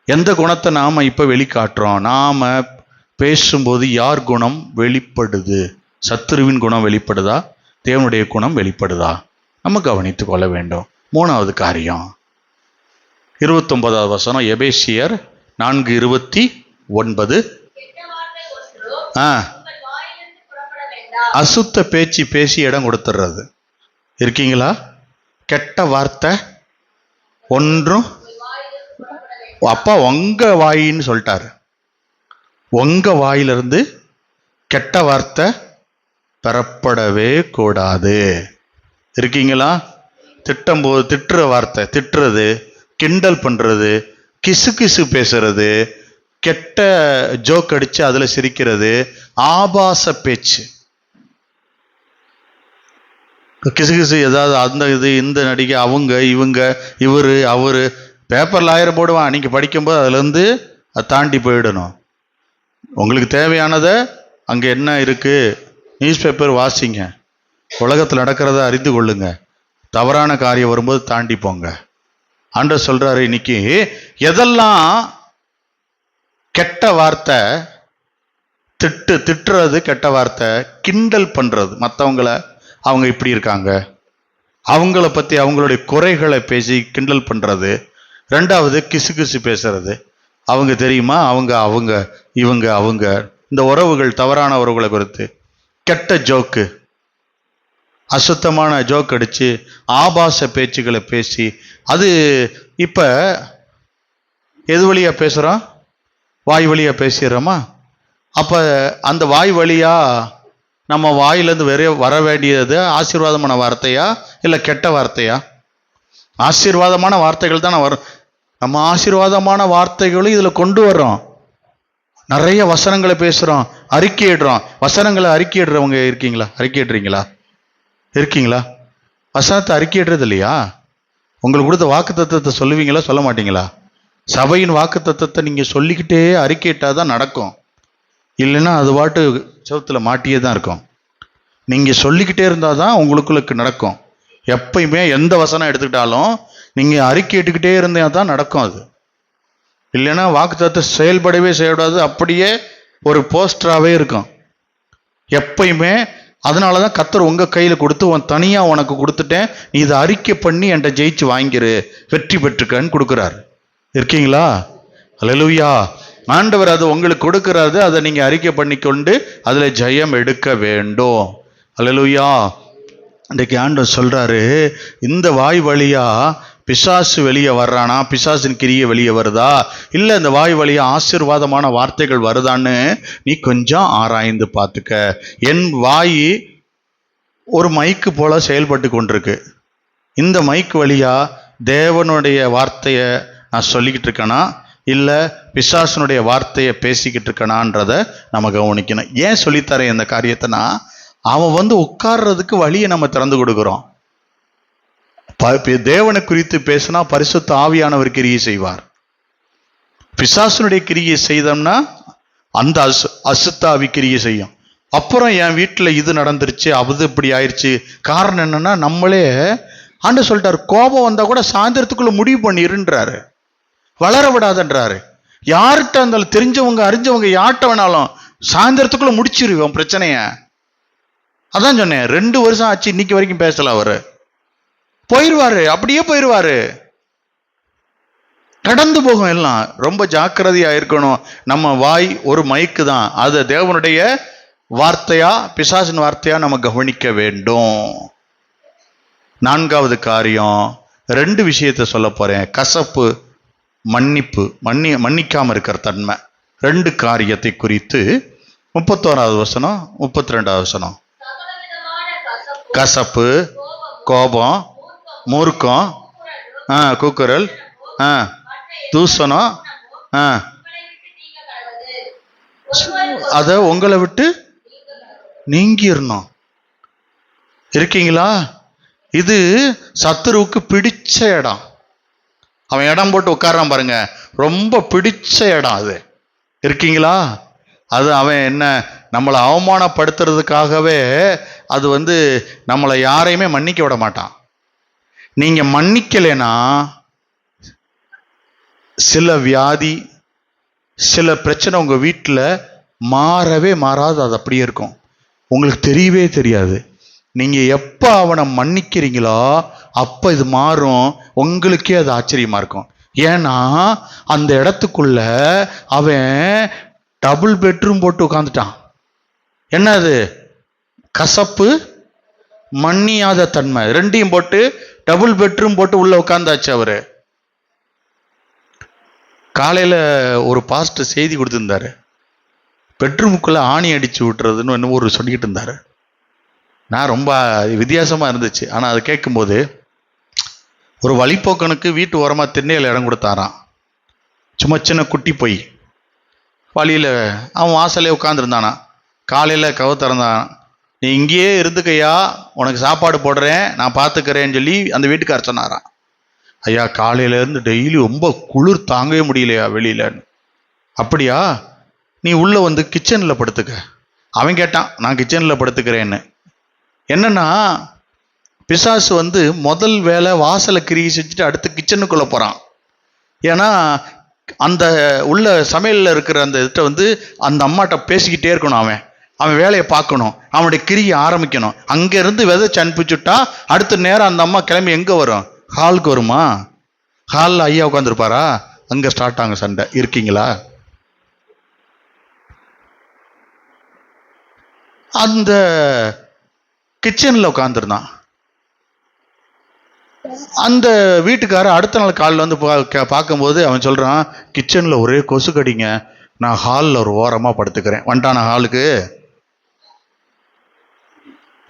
எந்த குணத்தை நாம் இப்போ வெளிக்காட்டுறோம்? நாம் பேசும்போது யார் குணம் வெளிப்படுது? சத்துருவின் குணம் வெளிப்படுதா, தேவனுடைய குணம் வெளிப்படுதா? நம்ம கவனித்து கொள்ள வேண்டும். 3வது காரியம் 29வது வசனம், எபேசியர் 4:29. அசுத்த பேச்சு பேசி இடம் கொடுத்துடுறது. இருக்கீங்களா? கெட்ட வார்த்தை ஒன்றும் அப்பா உங்க வாயின்னு சொல்லிட்டாரு. உங்க வாயிலிருந்து கெட்ட வார்த்தை பெறப்படவே கூடாது. இருக்கீங்களா? திட்டுற வார்த்தை, திட்டுறது, கிண்டல் பண்றது, கிசு கிசு பேசுறது, கெட்ட ஜோக் அடிச்சு அதுல சிரிக்கிறது, ஆபாச பேச்சு, கிசு கிசு ஏதாவது அந்த இது இந்த நடிகை அவங்க இவங்க இவரு அவரு பேப்பர்ல 1000 போடுவான். நீங்க படிக்கும்போது அதுல இருந்து அதை தாண்டி போயிடணும். உங்களுக்கு தேவையானதை அங்க என்ன இருக்கு, நியூஸ் பேப்பர் வாசிங்க, உலகத்தில் நடக்கிறத அறிந்து கொள்ளுங்க, தவறான காரியம் வரும்போது தாண்டி போங்க. ஆண்டவர் சொல்றாரு, இன்னைக்கு எதெல்லாம் கெட்ட வார்த்தை, திட்டுறது கெட்ட வார்த்தை, கிண்டல் பண்றது, மற்றவங்களை அவங்க இப்படி இருக்காங்க, அவங்கள பத்தி அவங்களுடைய குறைகளை பேசி கிண்டல் பண்றது. ரெண்டாவது கிசு கிசு பேசுறது, அவங்க தெரியுமா, அவங்க அவங்க இவங்க அவங்க, இந்த உறவுகள், தவறான உறவுகளை குறித்து கெட்ட ஜோக்கு, அசுத்தமான ஜோக் அடிச்சு ஆபாச பேச்சுக்களை பேசி, அது இப்ப எது வழியா பேசுறோம்? வாய் வழியா பேசிடுறோமா? அப்ப அந்த வாய் வழியா நம்ம வாயிலிருந்து வர வேண்டியது ஆசீர்வாதமான வார்த்தையா இல்ல கெட்ட வார்த்தையா? ஆசீர்வாதமான வார்த்தைகள் தான் வரும். நம்ம ஆசீர்வாதமான வார்த்தைகளும் இதுல கொண்டு வர்றோம். நிறைய வசனங்களை பேசுறோம், அறிக்கையிடுறோம். வசனங்களை அறிக்கையிடுறவங்க இருக்கீங்களா? இருக்கீங்களா? வசனத்தை அறிக்கையிடுறது இல்லையா? உங்களுக்கு கொடுத்த வாக்கு தத்துவத்தை சொல்லுவீங்களா, சொல்ல மாட்டீங்களா? சபையின் வாக்கு தத்துவத்தை நீங்க சொல்லிக்கிட்டே அறிக்கையிட்டாதான் நடக்கும். இல்லைன்னா அது பாட்டு செவத்துல மாட்டியே தான் இருக்கும். நீங்க சொல்லிக்கிட்டே இருந்தாதான் உங்களுக்குள்ள நடக்கும். எப்பயுமே எந்த வசனம் எடுத்துக்கிட்டாலும் நீங்க அறிக்கையிட்டுக்கிட்டே இருந்தா தான் நடக்கும். அது இல்லைன்னா வாக்கு தத்துவத்தை செயல்படவே செய்யக்கூடாது, அப்படியே ஒரு போஸ்டராகவே இருக்கும் எப்பயுமே. அதனாலதான் கர்த்தர் உங்க கையில கொடுத்து தனியா உனக்கு கொடுத்துட்டேன், நீ இதை அறிக்கை பண்ணி என்கிட்ட ஜெயிச்சு வாங்கிரு, வெற்றி பெற்றுக்கன்னு கொடுக்குறாரு. இருக்கீங்களா? அல்லேலூயா. ஆண்டவர் அது உங்களுக்கு கொடுக்கிறாரு, அதை நீங்க அறிக்கை பண்ணிக்கொண்டு அதுல ஜெயம் எடுக்க வேண்டும். அல்லேலூயா. இன்றைக்கு ஆண்டவர் சொல்றாரு, இந்த வாய் வழியா பிசாசு வெளியே வர்றானா, பிசாசின் கிரியை வெளியே வருதா, இல்ல இந்த வாய் வழியா ஆசீர்வாதமான வார்த்தைகள் வருதான்னு நீ கொஞ்சம் ஆராய்ந்து பார்த்துக்க. என் வாய் ஒரு மைக்கு போல செயல்பட்டு கொண்டிருக்கு. இந்த மைக்கு வழியா தேவனுடைய வார்த்தையை நான் சொல்லிக்கிட்டு இருக்கேனா இல்ல பிசாசனுடைய வார்த்தையை பேசிக்கிட்டு இருக்கனான்றத நம்ம கவனிக்கணும். ஏன் சொல்லித்தரேன் இந்த காரியத்தைனா, அவன் உட்கார்றதுக்கு வழியை நம்ம திறந்து கொடுக்கிறோம். தேவனை குறித்து பேசினா பரிசுத்த ஆவியானவர் கிரியை செய்வார். பிசாசனுடைய கிரியை செய்தோம்னா அந்த அசுத்தாவி கிரியை செய்யும். அப்புறம் என் வீட்டுல இது நடந்துருச்சு, அது இப்படி ஆயிடுச்சு. காரணம் என்னன்னா, நம்மளே ஆண்டு சொல்லிட்டாரு, கோபம் வந்தா கூட சாயந்தரத்துக்குள்ள முடிவு பண்ணிருன்றாரு, வளர விடாதன்றாரு. யார்கிட்ட இருந்தாலும், தெரிஞ்சவங்க அறிஞ்சவங்க யார்கிட்ட வேணாலும் சாயந்தரத்துக்குள்ள முடிச்சிருவோம் பிரச்சனைய. அதான் சொன்னேன், 2 வருஷம் ஆச்சு, இன்னைக்கு வரைக்கும் பேசல. அவரு போயிருவாரு, அப்படியே போயிருவாரு, கடந்து போகும் எல்லாம். ரொம்ப ஜாக்கிரதையா இருக்கணும். நம்ம வாய் ஒரு மைக்கு தான், அது தேவனுடைய வார்த்தையா பிசாசின் வார்த்தையா நம்ம கவனிக்க வேண்டும். 4வது காரியம், 2 விஷயத்தை சொல்ல போறேன். கசப்பு, மன்னிப்பு, மன்னிக்காம இருக்கிற தன்மை. 2 காரியத்தை குறித்து 31வது வசனம் 32வது வசனம். கசப்பு, கோபம், மூர்க்கம், கூக்குரல், தூசணம், அத உங்களை விட்டு நீங்கிடணும். இருக்கீங்களா? இது சத்துருவுக்கு பிடிச்ச இடம். அவன் இடம் போட்டு உட்கார்றான் பாருங்க, ரொம்ப பிடிச்ச இடம் அது. இருக்கீங்களா? அது அவன் என்ன, நம்மளை அவமானப்படுத்துறதுக்காகவே அது நம்மளை யாரையுமே மன்னிக்க விட மாட்டான். நீங்க மன்னிக்கலைன்னா சில வியாதி, சில பிரச்சனை உங்க வீட்டுல மாறவே மாறாது, அது அப்படியே இருக்கும், உங்களுக்கு தெரியவே தெரியாது. நீங்க எப்ப அவனை மன்னிக்கிறீங்களோ அப்ப இது மாறும். உங்களுக்கே அது ஆச்சரியமா இருக்கும். ஏன்னா அந்த இடத்துக்குள்ள அவன் டபுள் பெட்ரூம் போட்டு உட்காந்துட்டான். என்னது? கசப்பு, மன்னியாத தன்மை, 2யும் போட்டு டபுள் பெட்ரூம் போட்டு உள்ள உட்கார்ந்தாச்சு. அவரு காலையில ஒரு பாஸ்டர் செய்தி கொடுத்திருந்தாரு. பெட்ரூமுக்குள்ள ஆணி அடிச்சு விட்டுறதுன்னு என்ன ஒரு சொல்லிக்கிட்டு இருந்தாரு. நான் ரொம்ப வித்தியாசமா இருந்துச்சு. ஆனா அது கேட்கும்போது, ஒரு வழிப்போக்கனுக்கு வீட்டு ஓரமா திண்ணையில் இடம் கொடுத்தாராம். சும்மா சின்ன குட்டி போய் வழியில அவன் வாசலே உட்காந்துருந்தானா. காலையில கவு திறந்தான். நீ இங்கேயே இருந்துக்கையா, உனக்கு சாப்பாடு போடுறேன், நான் பார்த்துக்கிறேன்னு சொல்லி அந்த வீட்டுக்காரர் சொன்னாராம். ஐயா, காலையில இருந்து டெய்லி ரொம்ப குளிர் தாங்கவே முடியலையா வெளியில. அப்படியா, நீ உள்ள வந்து கிச்சன்ல படுத்துக்க. அவன் கேட்டான், நான் கிச்சன்ல படுத்துக்கிறேன்னு. என்னன்னா, பிசாசு வந்து முதல் வேலை வாசலை கிரியை செஞ்சுட்டு அடுத்து கிச்சனுக்குள்ள போறான். ஏன்னா அந்த உள்ள சமையல்ல இருக்கிற அந்த இதை வந்து அந்த அம்மாட்ட பேசிக்கிட்டே இருக்கணும். அவன் வேலையை பார்க்கணும், அவனுடைய கிரியை ஆரம்பிக்கணும். அங்க இருந்து விதைச்சு அனுப்பிச்சுட்டா அடுத்த நேரம் அந்த அம்மா கிளம்பி எங்க வரும்? ஹாலுக்கு வருமா? ஹாலில் ஐயா உட்காந்துருப்பாரா? அங்க ஸ்டார்ட் ஆகும் சண்டை. இருக்கீங்களா? அந்த கிச்சன்ல உட்காந்துருந்தான். அந்த வீட்டுக்காரர் அடுத்த நாள் காலில் வந்து பார்க்கும்போது அவன் சொல்றான், கிச்சன்ல ஒரே கொசு கடிங்க, நான் ஹாலில் ஒரு ஓரமா படுத்துக்கிறேன். வந்துட்டான ஹாலுக்கு.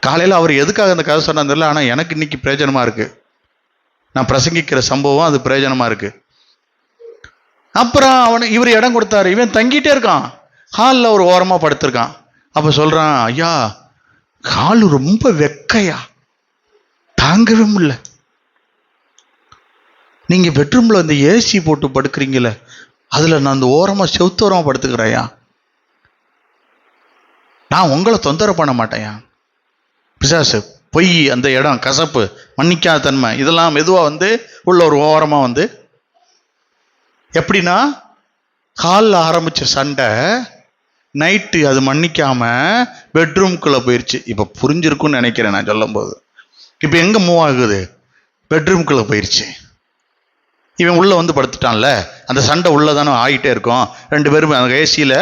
காலையில் அவர் எதுக்காக அந்த கதை சொன்னான்னு தெரியல, ஆனால் எனக்கு இன்னைக்கு பிரயோஜனமா இருக்கு. நான் பிரசங்கிக்கிற சம்பவம் அது பிரயோஜனமா இருக்கு. அப்புறம் இவர் இடம் கொடுத்தாரு. இவன் தங்கிட்டே இருக்கான், ஹாலில் ஒரு ஓரமா படுத்திருக்கான். அப்ப சொல்றான், ஐயா ஹாலு ரொம்ப வெக்கையா, தாங்கவே முடியல. நீங்க பெட்ரூம்ல அந்த ஏசி போட்டு படுக்கிறீங்கள, அதுல நான் அந்த ஓரமா செவுத்தோரமா படுத்துக்கிறேயா, நான் உங்களை தொந்தரவு பண்ண மாட்டேயா. பிசாசு, பொய், அந்த இடம், கசப்பு, மன்னிக்காத தன்மை, இதெல்லாம் மெதுவா வந்து உள்ள ஒரு ஓரமா வந்து, எப்படின்னா ஹாலில் ஆரம்பிச்ச சண்டை நைட்டு அது மன்னிக்காம பெட்ரூம்குள்ள போயிருச்சு. இப்ப புரிஞ்சிருக்கும்னு நினைக்கிறேன் நான் சொல்லும் போது. இப்ப எங்க மூவ் ஆகுது? பெட்ரூம்குள்ள போயிருச்சு. இவன் உள்ள வந்து படுத்துட்டான்ல, அந்த சண்டை உள்ளதானே ஆகிட்டே இருக்கும். ரெண்டு பேரும் அந்த ஏசியில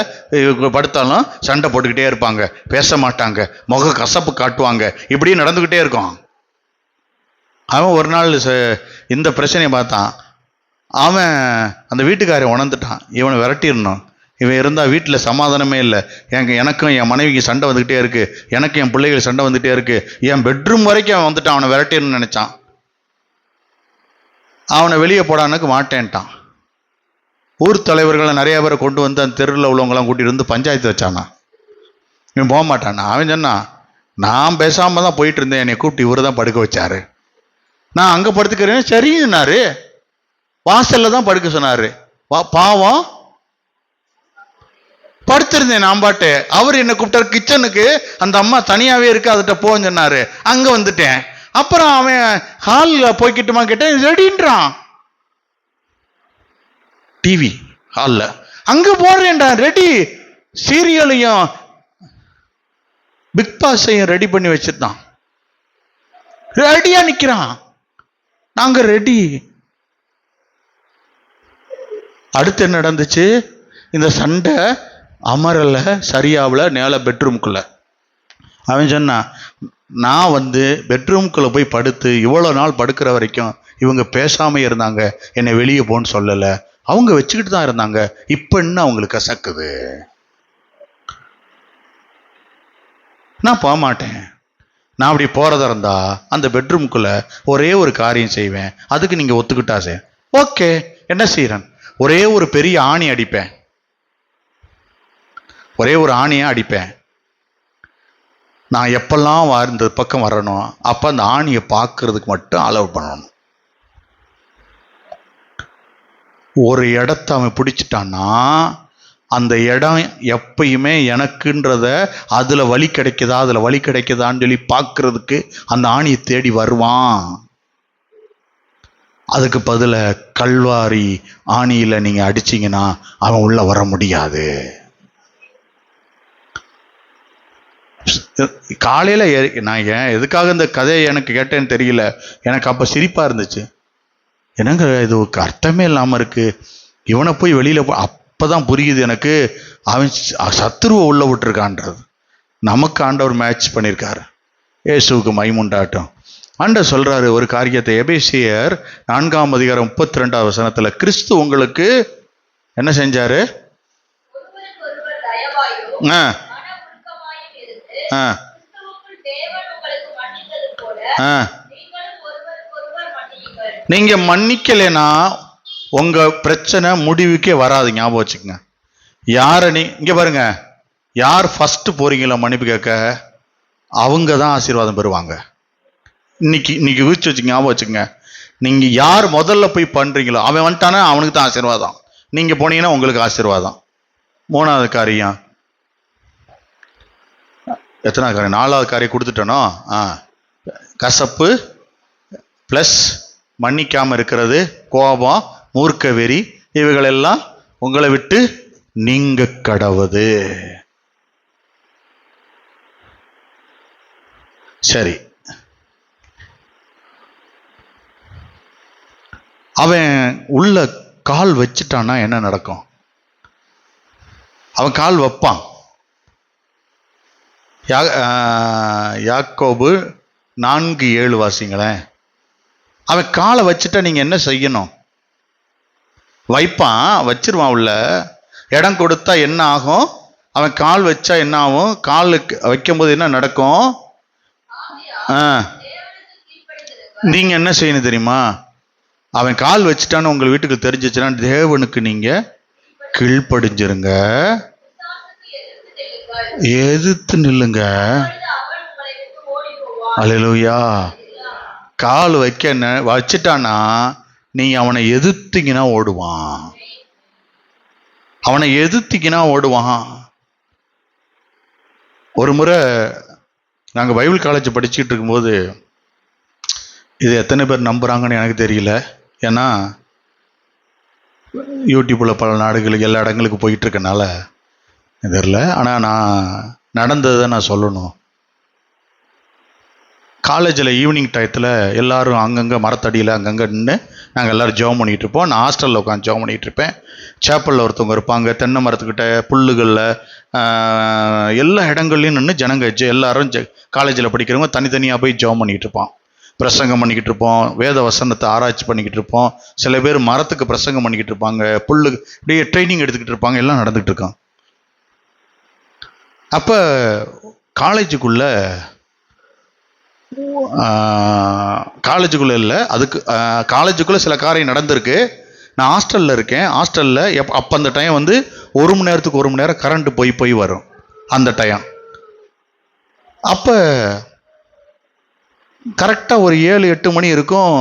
படுத்தாலும் சண்டை போட்டுக்கிட்டே இருப்பாங்க, பேச மாட்டாங்க, முக கசப்பு காட்டுவாங்க, இப்படியே நடந்துகிட்டே இருக்கும். அவன் ஒரு நாள் இந்த பிரச்சனையை பார்த்தான். அவன் அந்த வீட்டுக்காரன் உணர்ந்துட்டான், இவனை விரட்டிடணும். இவன் இருந்தா வீட்டில் சமாதானமே இல்லை. எனக்கும் என் மனைவிக்கு சண்டை வந்துகிட்டே இருக்கு, எனக்கும் என் பிள்ளைகள் சண்டை வந்துகிட்டே இருக்கு. என் பெட்ரூம் வரைக்கும் அவன் வந்துட்டான். அவனை விரட்டிடணும்னு நினைச்சான். அவனை வெளியே போடானுக்கு மாட்டேன்ட்டான். ஊர் தலைவர்களை நிறைய பேரை கொண்டு வந்து அந்த தெருவில் உள்ளவங்களாம் கூட்டிட்டு வந்து பஞ்சாயத்து வச்சானா. இவன் போக மாட்டானா. அவன் சொன்னான், நான் பேசாம தான் போயிட்டு இருந்தேன், என்னை கூப்பிட்டு இவரு தான் படுக்க வச்சாரு, நான் அங்க படுத்துக்கிறேன் சரின்னாரு. வாசல்ல தான் படுக்க சொன்னாரு. பாவம், படுத்திருந்தேன் நான் பாட்டு. அவர் என்ன கூப்பிட்டாரு கிச்சனுக்கு, அந்த அம்மா தனியாவே இருக்கு, அதுகிட்ட போன்னு சொன்னாரு. அங்க வந்துட்டேன். அப்புறம் அவன் ஹாலில் போய்கிட்டுமா கேட்டேன், ரெடின்றான். டிவி ஹாலில் அங்க போடுறேன்டா, ரெடி. சீரியலையும் பிக் பாஸையும் ரெடி பண்ணி வச்சிருந்தான். ரெடியா நிக்கிறான், நாங்க ரெடி. அடுத்து என்ன நடந்துச்சு? இந்த சண்டை அமரல, சரியாவல, நேல பெட்ரூம்குள்ள. அவன் சொன்னான், நான் வந்து பெட்ரூம்குள்ள போய் படுத்து இவ்வளவு நாள் படுக்கிற வரைக்கும் இவங்க பேசாம இருந்தாங்க, என்னை வெளியே போன்னு சொல்லல, அவங்க வச்சுக்கிட்டு தான் இருந்தாங்க, இப்ப என்ன அவங்களுக்கு கசக்குது, நான் போக மாட்டேன். நான் அப்படி போறதா இருந்தா அந்த பெட்ரூம்குள்ள ஒரே ஒரு காரியம் செய்வேன், அதுக்கு நீங்க ஒத்துக்கிட்டாசே ஓகே. என்ன செய்யறேன்? ஒரே ஒரு பெரிய ஆணி அடிப்பேன், ஒரே ஒரு ஆணியை அடிப்பேன். நான் எப்பெல்லாம் இந்த பக்கம் வரணும் அப்ப அந்த ஆணியை பார்க்கறதுக்கு மட்டும் அலோவ் பண்ணணும். ஒரு இடத்த அவன் பிடிச்சிட்டான்னா அந்த இடம் எப்பயுமே எனக்குன்றத, அதுல வழி கிடைக்குதா அதுல வழி கிடைக்குதான்னு சொல்லி பார்க்கறதுக்கு அந்த ஆணியை தேடி வருவான். அதுக்கு பதில கல்வாரி ஆணியில நீங்க அடிச்சீங்கன்னா அவன் உள்ள வர முடியாது. காலையில நான் ஏன் எதுக்காக இந்த கதையை எனக்கு கேட்டேன்னு தெரியல, எனக்கு அப்ப சிரிப்பா இருந்துச்சு. என்னங்க இது அர்த்தமே இல்லாம இருக்கு, இவனை போய் வெளியில அப்பதான் புரியுது எனக்கு, அவன் சத்துருவை உள்ள விட்டுருக்கான்றது. நமக்கு ஆண்டவர் மேட்ச் பண்ணியிருக்காரு. இயேசுவுக்கு மைமுண்டாட்டம். ஆண்டவர் சொல்றாரு ஒரு காரியத்தை, எபேசியர் 4:32 கிறிஸ்து உங்களுக்கு என்ன செஞ்சாரு? நீங்க மன்னிக்கலைன்னா உங்க பிரச்சனை முடிவுக்கே வராது. ஞாபகம் வச்சுக்கங்க. யார இங்க பாருங்க, யார் ஃபர்ஸ்ட் போறீங்களோ மன்னிப்பு கேட்க, அவங்க தான் ஆசீர்வாதம் பெறுவாங்க. இன்னைக்கு வீச்சு வச்சு ஞாபகம் வச்சுக்கங்க. நீங்க யார் முதல்ல போய் பண்றீங்களோ அவன் வந்துட்டானா அவனுக்கு தான் ஆசீர்வாதம். நீங்க போனீங்கன்னா உங்களுக்கு ஆசீர்வாதம். மூணாவது காரியம், எத்தனாவது காரியம்? நாலாவது காரியம் கொடுத்துட்டனோ. கசப்பு பிளஸ் மன்னிக்காம இருக்கிறது, கோபம், மூர்க்க வெறி, இவைகளெல்லாம் உங்களை விட்டு நீங்க கடவுது. சரி, அவன் உள்ள கால் வச்சுட்டான்னா என்ன நடக்கும்? அவன் கால் வைப்பான். யாக்கோபு 4:7 வாசிங்களேன். அவன் காலை வச்சுட்டா நீங்க என்ன செய்யணும்? வைப்பான், வச்சிருவான். உள்ள இடம் கொடுத்தா என்ன ஆகும்? அவன் கால் வச்சா என்ன ஆகும்? காலுக்கு வைக்கும் போது என்ன நடக்கும்? நீங்க என்ன செய்யணும் தெரியுமா? அவன் கால் வச்சுட்டான்னு உங்க வீட்டுக்கு தெரிஞ்சிச்சுன்னா தேவனுக்கு நீங்க கீழ்ப்படிஞ்சிருங்க, எதிர்த்து நில்லுங்க. அல்லேலூயா. கால் வச்சுட்டானா நீங்க அவனை எதிர்த்தீங்கன்னா ஓடுவான். அவனை எதிர்த்தீங்கன்னா ஓடுவான். ஒரு முறை நாங்கள் பைபிள் காலேஜ் படிச்சுட்டு இருக்கும்போது, இது எத்தனை பேர் நம்புறாங்கன்னு எனக்கு தெரியல, ஏன்னா யூடியூப்ல பல நாடுகளுக்கு எல்லா இடங்களுக்கு போயிட்டு இருக்கனால தெரியல. ஆனால் நான் நடந்ததை நான் சொல்லணும். காலேஜில் ஈவினிங் டயத்தில் எல்லாரும் அங்கங்கே மரத்தடியில் அங்கங்கே நின்று நாங்கள் எல்லோரும் ஜெபம் பண்ணிகிட்டு இருப்போம். நான் ஹாஸ்டலில் உட்காந்து ஜெபம் பண்ணிகிட்டு இருப்பேன். சேப்பலில் ஒருத்தவங்க இருப்பாங்க, தென்னை மரத்துக்கிட்ட புல்லுகளில் எல்லா இடங்கள்லையும் நின்று ஜனங்க எல்லாரும் காலேஜில் படிக்கிறவங்க தனித்தனியாக போய் ஜெபம் பண்ணிகிட்டு இருப்பான். பிரசங்கம் பண்ணிக்கிட்டு இருப்போம், வேத வசனத்தை ஆராய்ச்சி பண்ணிக்கிட்டு இருப்போம். சில பேர் மரத்துக்கு பிரசங்கம் பண்ணிக்கிட்டு இருப்பாங்க, புல்லு இப்படியே ட்ரைனிங் எடுத்துக்கிட்டு இருப்பாங்க. எல்லாம் நடந்துகிட்டு இருக்கோம். அப்போ காலேஜுக்குள்ள இல்லை, அதுக்கு காலேஜுக்குள்ளே சில காரியம் நடந்திருக்கு. நான் ஹாஸ்டலில் இருக்கேன். ஹாஸ்டலில் அப்போ அந்த டைம் வந்து 1 மணி நேரத்துக்கு 1 மணி நேரம் கரண்ட்டு போய் வரும் அந்த டைம். அப்போ கரெக்டாக ஒரு 7-8 மணி இருக்கும்.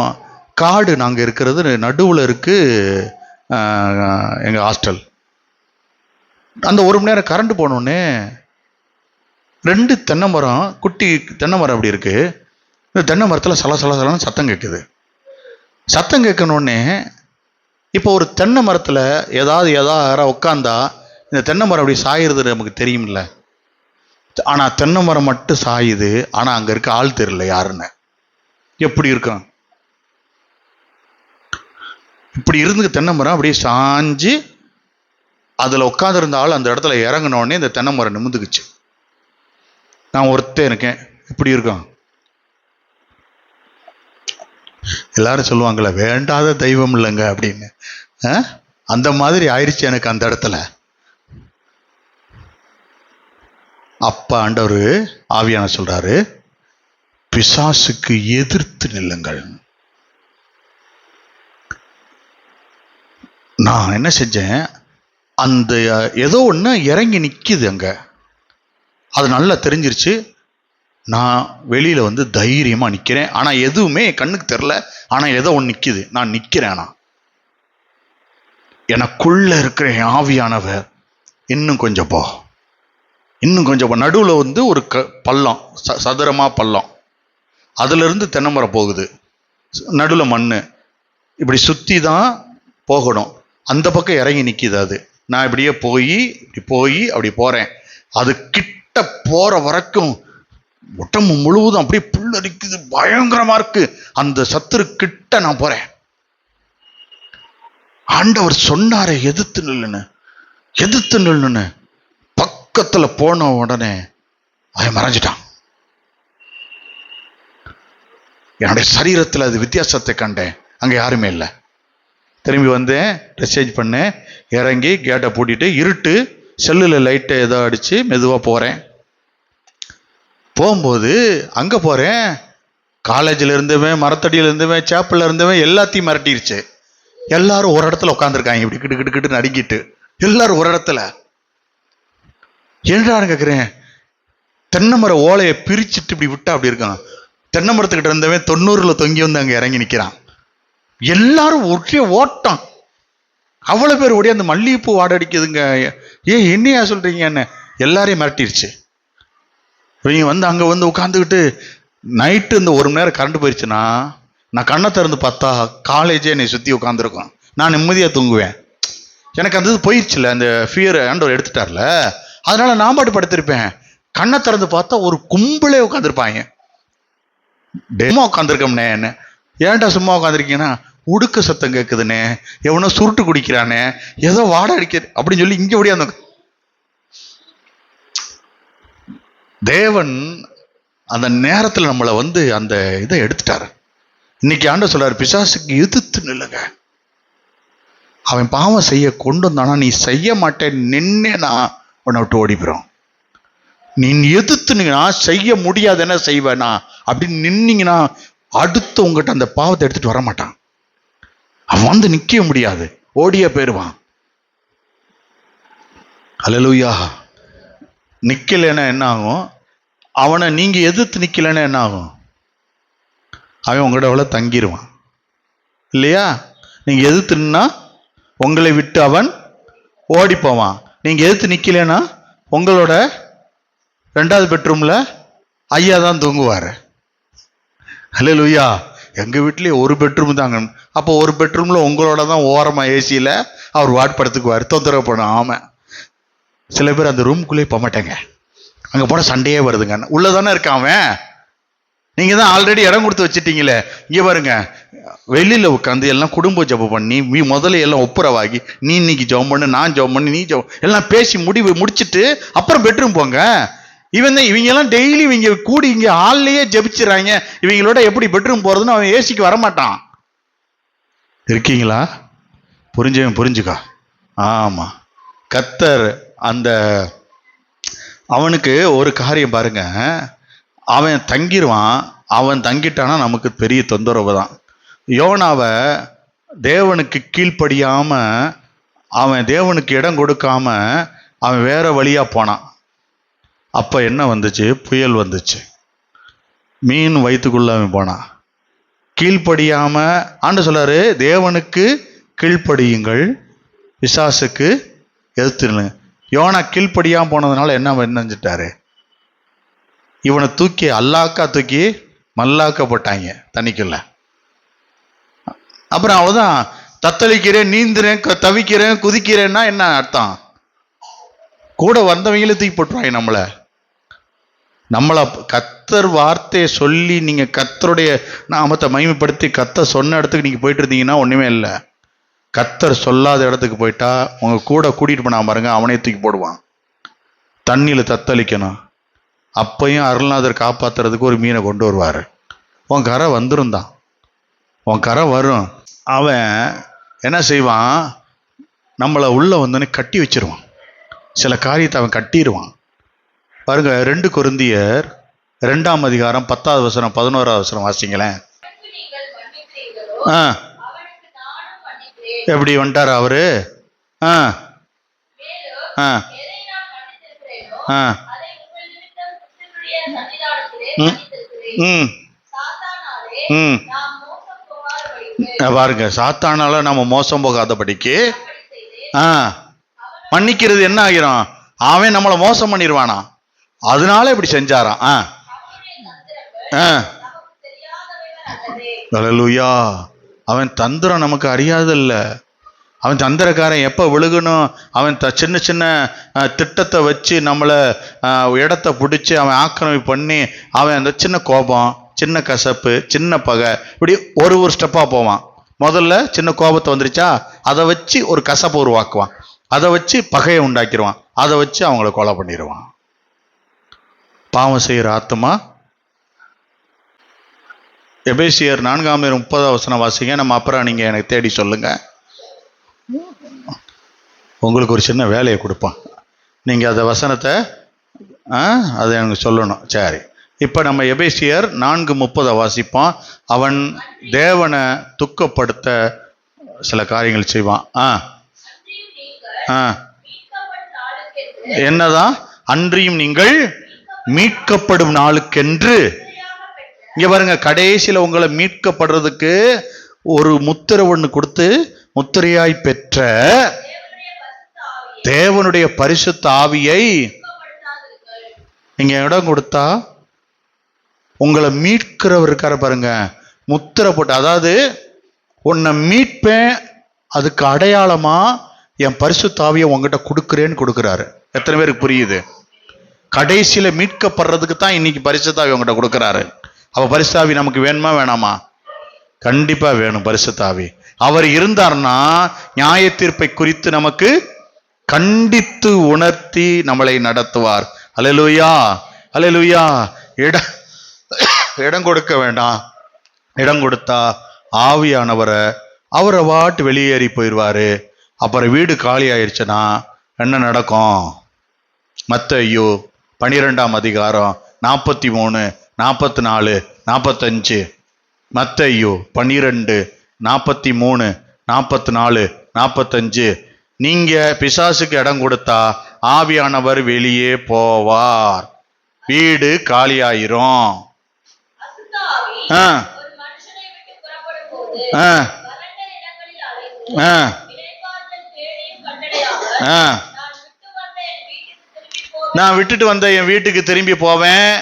காடு நாங்கள் இருக்கிறது நடுவில் இருக்குது எங்கள் ஹாஸ்டல். அந்த 1 மணி நேரம் கரண்ட் போனோடனே 2 தென்னை மரம், குட்டி தென்னை மரம் அப்படி இருக்கு. இந்த தென்னை மரத்தில் சலன்னு சத்தம் கேட்குது. சத்தம் கேட்கணுன்னே இப்போ ஒரு தென்னை மரத்தில் ஏதாவது உட்காந்தா இந்த தென்னை மரம் அப்படி சாயிறது நமக்கு தெரியும்ல. ஆனால் தென்னை மரம் மட்டும் சாயுது, ஆனால் அங்கே இருக்க ஆள் தெரியல யாருன்னு. எப்படி இருக்கும்? இப்படி இருந்து தென்னை மரம் அப்படியே சாஞ்சு அதில் உட்காந்துருந்த ஆள் அந்த இடத்துல இறங்கினோடனே இந்த தென்னை மரம் நிமிந்துக்குச்சு. நான் ஒருத்தன் இருக்கேன். இப்படி இருக்கும். எல்லாரும் சொல்லுவாங்களே வேண்டாத தெய்வம் இல்லைங்க அப்படின்னு. அந்த மாதிரி ஆயிடுச்சு எனக்கு அந்த இடத்துல. அப்ப ஆண்டவர் ஆவியான சொல்றாரு, பிசாசுக்கு எதிர்த்து நில்லுங்கள். நான் என்ன செஞ்சேன், அந்த ஏதோ ஒன்று இறங்கி நிற்கிது அங்க, அது நல்லா தெரிஞ்சிருச்சு. நான் வெளியில வந்து தைரியமா நிக்கிறேன். ஆனா எதுவுமே கண்ணுக்கு தெரியல. ஆனா ஏதோ ஒன்று நிக்குது. நான் நிக்கிறேன். ஆனா எனக்குள்ள இருக்கிற ஆவியானவர் இன்னும் கொஞ்சம் போ, இன்னும் கொஞ்சம் போ. நடுவுல வந்து ஒரு பள்ளம், சதுரமா பள்ளம், அதுல இருந்து தென்னை மரம் போகுது. நடுவுல மண்ணு, இப்படி சுத்தி தான் போகணும். அந்த பக்கம் இறங்கி நிக்குது அது. நான் இப்படியே போய் அப்படி போறேன். அது கிட்ட போற வரைக்கும் உடம்பு முழுவதும் அப்படியே புல்லரிக்குது, பயங்கரமா இருக்கு. அந்த சத்துரு கிட்ட நான் போறேன். ஆண்டவர் சொன்னாரே எதிர்த்து நில்லுன்னு. பக்கத்துல போன உடனே அவன் மறைஞ்சிட்டான். என்னுடைய சரீரத்தில் அது வித்தியாசத்தை கண்டேன். அங்க யாருமே இல்லை. திரும்பி வந்தேன், மெசேஜ் பண்ணேன், இறங்கி கேட்டை பூட்டிட்டு, இருட்டு, செல்லில் லைட்டை ஏதோ அடித்து மெதுவாக போகிறேன். போகும்போது அங்கே போகிறேன், காலேஜில் இருந்தவன், மரத்தடியில் இருந்தவன், சேப்பில் இருந்தவன் எல்லாத்தையும் மிரட்டிருச்சு. எல்லாரும் ஒரு இடத்துல உட்காந்துருக்காங்க, இப்படி கிட்டு கிட்டு கிட்டு நடுங்கிட்டு எல்லாரும் ஒரு இடத்துல. என்னடான்னு கேட்குறேன். தென்னை மர ஓலையை பிரிச்சுட்டு இப்படி விட்டா அப்படி இருக்கான். தென்னை மரத்துக்கிட்ட இருந்தவன் 90ல் தொங்கி வந்து அங்கே இறங்கி நிற்கிறான். எல்லாரும் ஒரே ஓட்டம். அவ்வளோ பேர் ஓடி அந்த மல்லிகைப்பூ வாடை அடிக்குதுங்க. என்னையா சொல்றீங்க? என்ன எல்லாரையும் மிரட்டிருச்சு. இவங்க வந்து அங்கே வந்து உட்காந்துக்கிட்டு நைட்டு இந்த 1 மணி நேரம் கரண்ட் போயிடுச்சுன்னா நான் கண்ணை திறந்து பார்த்தா காலேஜே என்னை சுற்றி உட்காந்துருக்கோம். நான் நிம்மதியாக தூங்குவேன். எனக்கு அந்த இது போயிடுச்சுல, அந்த ஃபியர் ஆண்டவர் எடுத்துட்டார்ல, அதனால நான் பாட்டு படுத்திருப்பேன். கண்ணை திறந்து பார்த்தா ஒரு கும்பலே உட்காந்துருப்பாங்க. சும்மா உட்காந்துருக்கோம்னே. என்ன ஏன்டா சும்மா உட்காந்துருக்கீங்கன்னா, உடுக்க சத்தம் கேட்குதுண்ணே, எவனோ சுருட்டு குடிக்கிறானே, ஏதோ வாடை அடிக்க அப்படின்னு சொல்லி இங்கே ஓடியாந்து. தேவன் அந்த நேரத்தில் நம்மளை வந்து அந்த இதை எடுத்துட்டாரு. இன்னைக்கு ஆண்டவர் சொல்றாரு, பிசாசுக்கு எதிர்த்து நில்லுங்க. அவன் பாவம் செய்ய கொண்டு வந்தானா, நீ செய்ய மாட்டேன் நின்னேனா உன்னை விட்டு ஓடிக்கிறோம். நீ எதிர்த்துனீங்கன்னா செய்ய முடியாது, என்ன செய்வேனா அப்படின்னு நின்னீங்கன்னா அடுத்து உங்ககிட்ட அந்த பாவத்தை எடுத்துட்டு வர மாட்டான். அவன் வந்து நிக்க முடியாது, ஓடிய போயிருவான். அல்லேலூயா. நிக்கலைன்னா என்ன ஆகும்? அவனை நீங்க எதிர்த்து நிக்கலைன்னா என்ன ஆகும்? அவன் உங்களோட தங்கிடுவான் இல்லையா? நீங்க எதிர்த்துன்னா உங்களை விட்டு அவன் ஓடி போவான். நீங்க எதிர்த்து நிக்கலைன்னா உங்களோட 2வது பெட்ரூம்ல ஐயா தான் தூங்குவாரு. அல்லேலூயா. எங்க வீட்லயே ஒரு பெட்ரூம் தாங்க. அப்போ ஒரு பெட்ரூம்ல உங்களோட தான் ஓரமா ஏசியில அவர் வாட்படுத்துக்குவார், தொந்தரவு பண்ணும். ஆமா, சில பேர் அந்த ரூம்குள்ளே போக மாட்டேங்க, அங்க போன சண்டையே வருதுங்க. உள்ளதானே இருக்கான் அவன். நீங்க தான் ஆல்ரெடி இடம் கொடுத்து வச்சுட்டீங்களே. இங்க பாருங்க, வெளியில உட்காந்து எல்லாம் குடும்ப ஜெபம் பண்ணி முதல்ல எல்லாம் ஒப்புரவாகி, நீ இன்னைக்கு ஜெபம் பண்ணு, நான் ஜெபம் பண்ணி, நீ ஜெபம் எல்லாம் பேசி முடிச்சுட்டு அப்புறம் பெட்ரூம் போங்க. இவங்க எல்லாம் டெய்லி இவங்க கூடி இங்க ஹால்லையே ஜெபிச்சுறாங்க. இவங்களோட எப்படி பெட்ரூம் போறதுன்னு அவன் ஏசிக்கு வரமாட்டான். இருக்கீங்களா? புரிஞ்சுக்கா. ஆமா, கர்த்தர் அந்த அவனுக்கு ஒரு காரியம் பாருங்க, அவன் தங்கிடுவான். அவன் தங்கிட்டானா நமக்கு பெரிய தொந்தரவு தான். யோனாவை தேவனுக்கு கீழ்ப்படியாம, அவன் தேவனுக்கு இடம் கொடுக்காம அவன் வேற வழியா போனான். அப்ப என்ன வந்துச்சு? புயல் வந்துச்சு. மீன் வயிற்றுக்குள்ள அவன் போனான். கீழ்ப்படியாம ஆண்டு சொல்றாரு, தேவனுக்கு கீழ்ப்படியுங்கள், பிசாசுக்கு எதிர்த்து. யோனா கீழ்ப்படியாம போனதுனால என்ன நினைச்சிட்டாரு? இவனை தூக்கி தூக்கி மல்லாக்க போட்டாங்க தண்ணிக்குள்ள. அப்புறம் அவ்வளவுதான். தத்தளிக்கிறேன், நீந்துறேன், தவிக்கிறேன், குதிக்கிறேன்னா என்ன அர்த்தம்? கூட வந்தவங்களே தூக்கி போட்டுருவாங்க நம்மளை. கர்த்தர் வார்த்தையை சொல்லி நீங்க கர்த்தருடைய நாமத்தை மகிமைப்படுத்தி கர்த்தர் சொன்ன இடத்துக்கு நீங்க போயிட்டு இருந்தீங்கன்னா ஒண்ணுமே இல்லை. கர்த்தர் சொல்லாத இடத்துக்கு போயிட்டா உங்க கூட கூட்டிட்டு போனா பாருங்க, அவனே தூக்கி போடுவான். தண்ணியில தத்தளிக்கணும். அப்பையும் அருள்நாதர் காப்பாத்துறதுக்கு ஒரு மீனை கொண்டு வருவாரு. உன் கரை வந்துருந்தான், உன் கரை வரும். அவன் என்ன செய்வான்? நம்மளை உள்ள வந்தோடனே கட்டி வச்சிருவான். சில காரியத்தை அவன் கட்டிடுவான் பாருங்க. 2 கொரிந்தியர் 2ஆம் அதிகாரம் 10வது வசனம் 11வது வசனம் வாசிங்களேன். எப்படி வந்துட்டாரு அவரு? பாருங்க, சாத்தானால நம்ம மோசம் போகாதபடிக்கு மன்னிக்கிறது என்ன ஆகிரும்? அவன் நம்மளை மோசம் பண்ணிடுவானா, அதனால இப்படி செஞ்சாராம். அல்லேலூயா. அவன் தந்திரம் நமக்கு அறியாதல்ல. அவன் தந்திரக்காரன். எப்போ விழுகணும்? அவன் சின்ன சின்ன திட்டத்தை வச்சு நம்மளை இடத்தை பிடிச்சி அவன் ஆக்கிரமிப்பு பண்ணி, அவன் அந்த சின்ன கோபம், சின்ன கசப்பு, சின்ன பகை, இப்படி ஒரு ஸ்டெப்பாக போவான். முதல்ல சின்ன கோபத்தை வந்துருச்சா, அதை வச்சு ஒரு கசப்பை உருவாக்குவான், அதை வச்சு பகையை உண்டாக்கிடுவான், அதை வச்சு அவங்கள கொலை பண்ணிடுவான். பாவம் செய்கிற ஆத்மா. எபேசியர் 4:30 வசனம் வாசிங்க. நம்ம அப்புறம் நீங்க எனக்கு தேடி சொல்லுங்க. உங்களுக்கு ஒரு சின்ன வேலையை கொடுப்பான். நீங்க அந்த வசனத்தை அதை எனக்கு சொல்லணும். சரி, இப்ப நம்ம எபேசியர் 4:30 வாசிப்போம். அவன் தேவனை துக்கப்படுத்த சில காரியங்கள் செய்வான். என்னதான்? அன்றியும் நீங்கள் மீட்கப்படும் நாளுக்கென்று. இங்க பாருங்க, கடைசியில உங்களை மீட்கப்படுறதுக்கு ஒரு முத்திரை ஒண்ணு கொடுத்து முத்திரையாய் பெற்ற தேவனுடைய பரிசுத்த ஆவியை நீங்க இடம் கொடுத்தா உங்களை மீட்கிறவர் இருக்கார பாருங்க, முத்திரை போட்டு. அதாவது உன்னை மீட்பேன், அதுக்கு அடையாளமா என் பரிசுத்த ஆவியை உங்ககிட்ட கொடுக்குறேன்னு கொடுக்குறாரு. எத்தனை பேருக்கு புரியுது? கடைசியில மீட்கப்படுறதுக்கு தான் இன்னைக்கு பரிசுத்த ஆவி உங்ககிட்ட கொடுக்குறாரு. அவ பரிசுத்த ஆவி நமக்கு வேணுமா வேணாமா? கண்டிப்பா வேணும் பரிசுத்த ஆவி. அவர் இருந்தார்னா நியாய தீர்ப்பை குறித்து நமக்கு கண்டித்து உணர்த்தி நம்மளை நடத்துவார். அல்லேலூயா, அல்லேலூயா. இடம் கொடுக்க வேண்டாம். இடம் கொடுத்தா ஆவியானவரை அவரை வாட்டு வெளியேறி போயிடுவாரு. அப்புறம் வீடு காலி ஆயிடுச்சுன்னா என்ன நடக்கும்? மத்தேயு 12ஆம் அதிகாரம் 43, 44, 45. மத்தேயு 12, 43, 44, 45. நீங்க பிசாசுக்கு இடம் கொடுத்தா ஆவியானவர் வெளியே போவார், வீடு காலியாயிரும். நான் விட்டுட்டு வந்த என் வீட்டுக்கு திரும்பி போவேன்.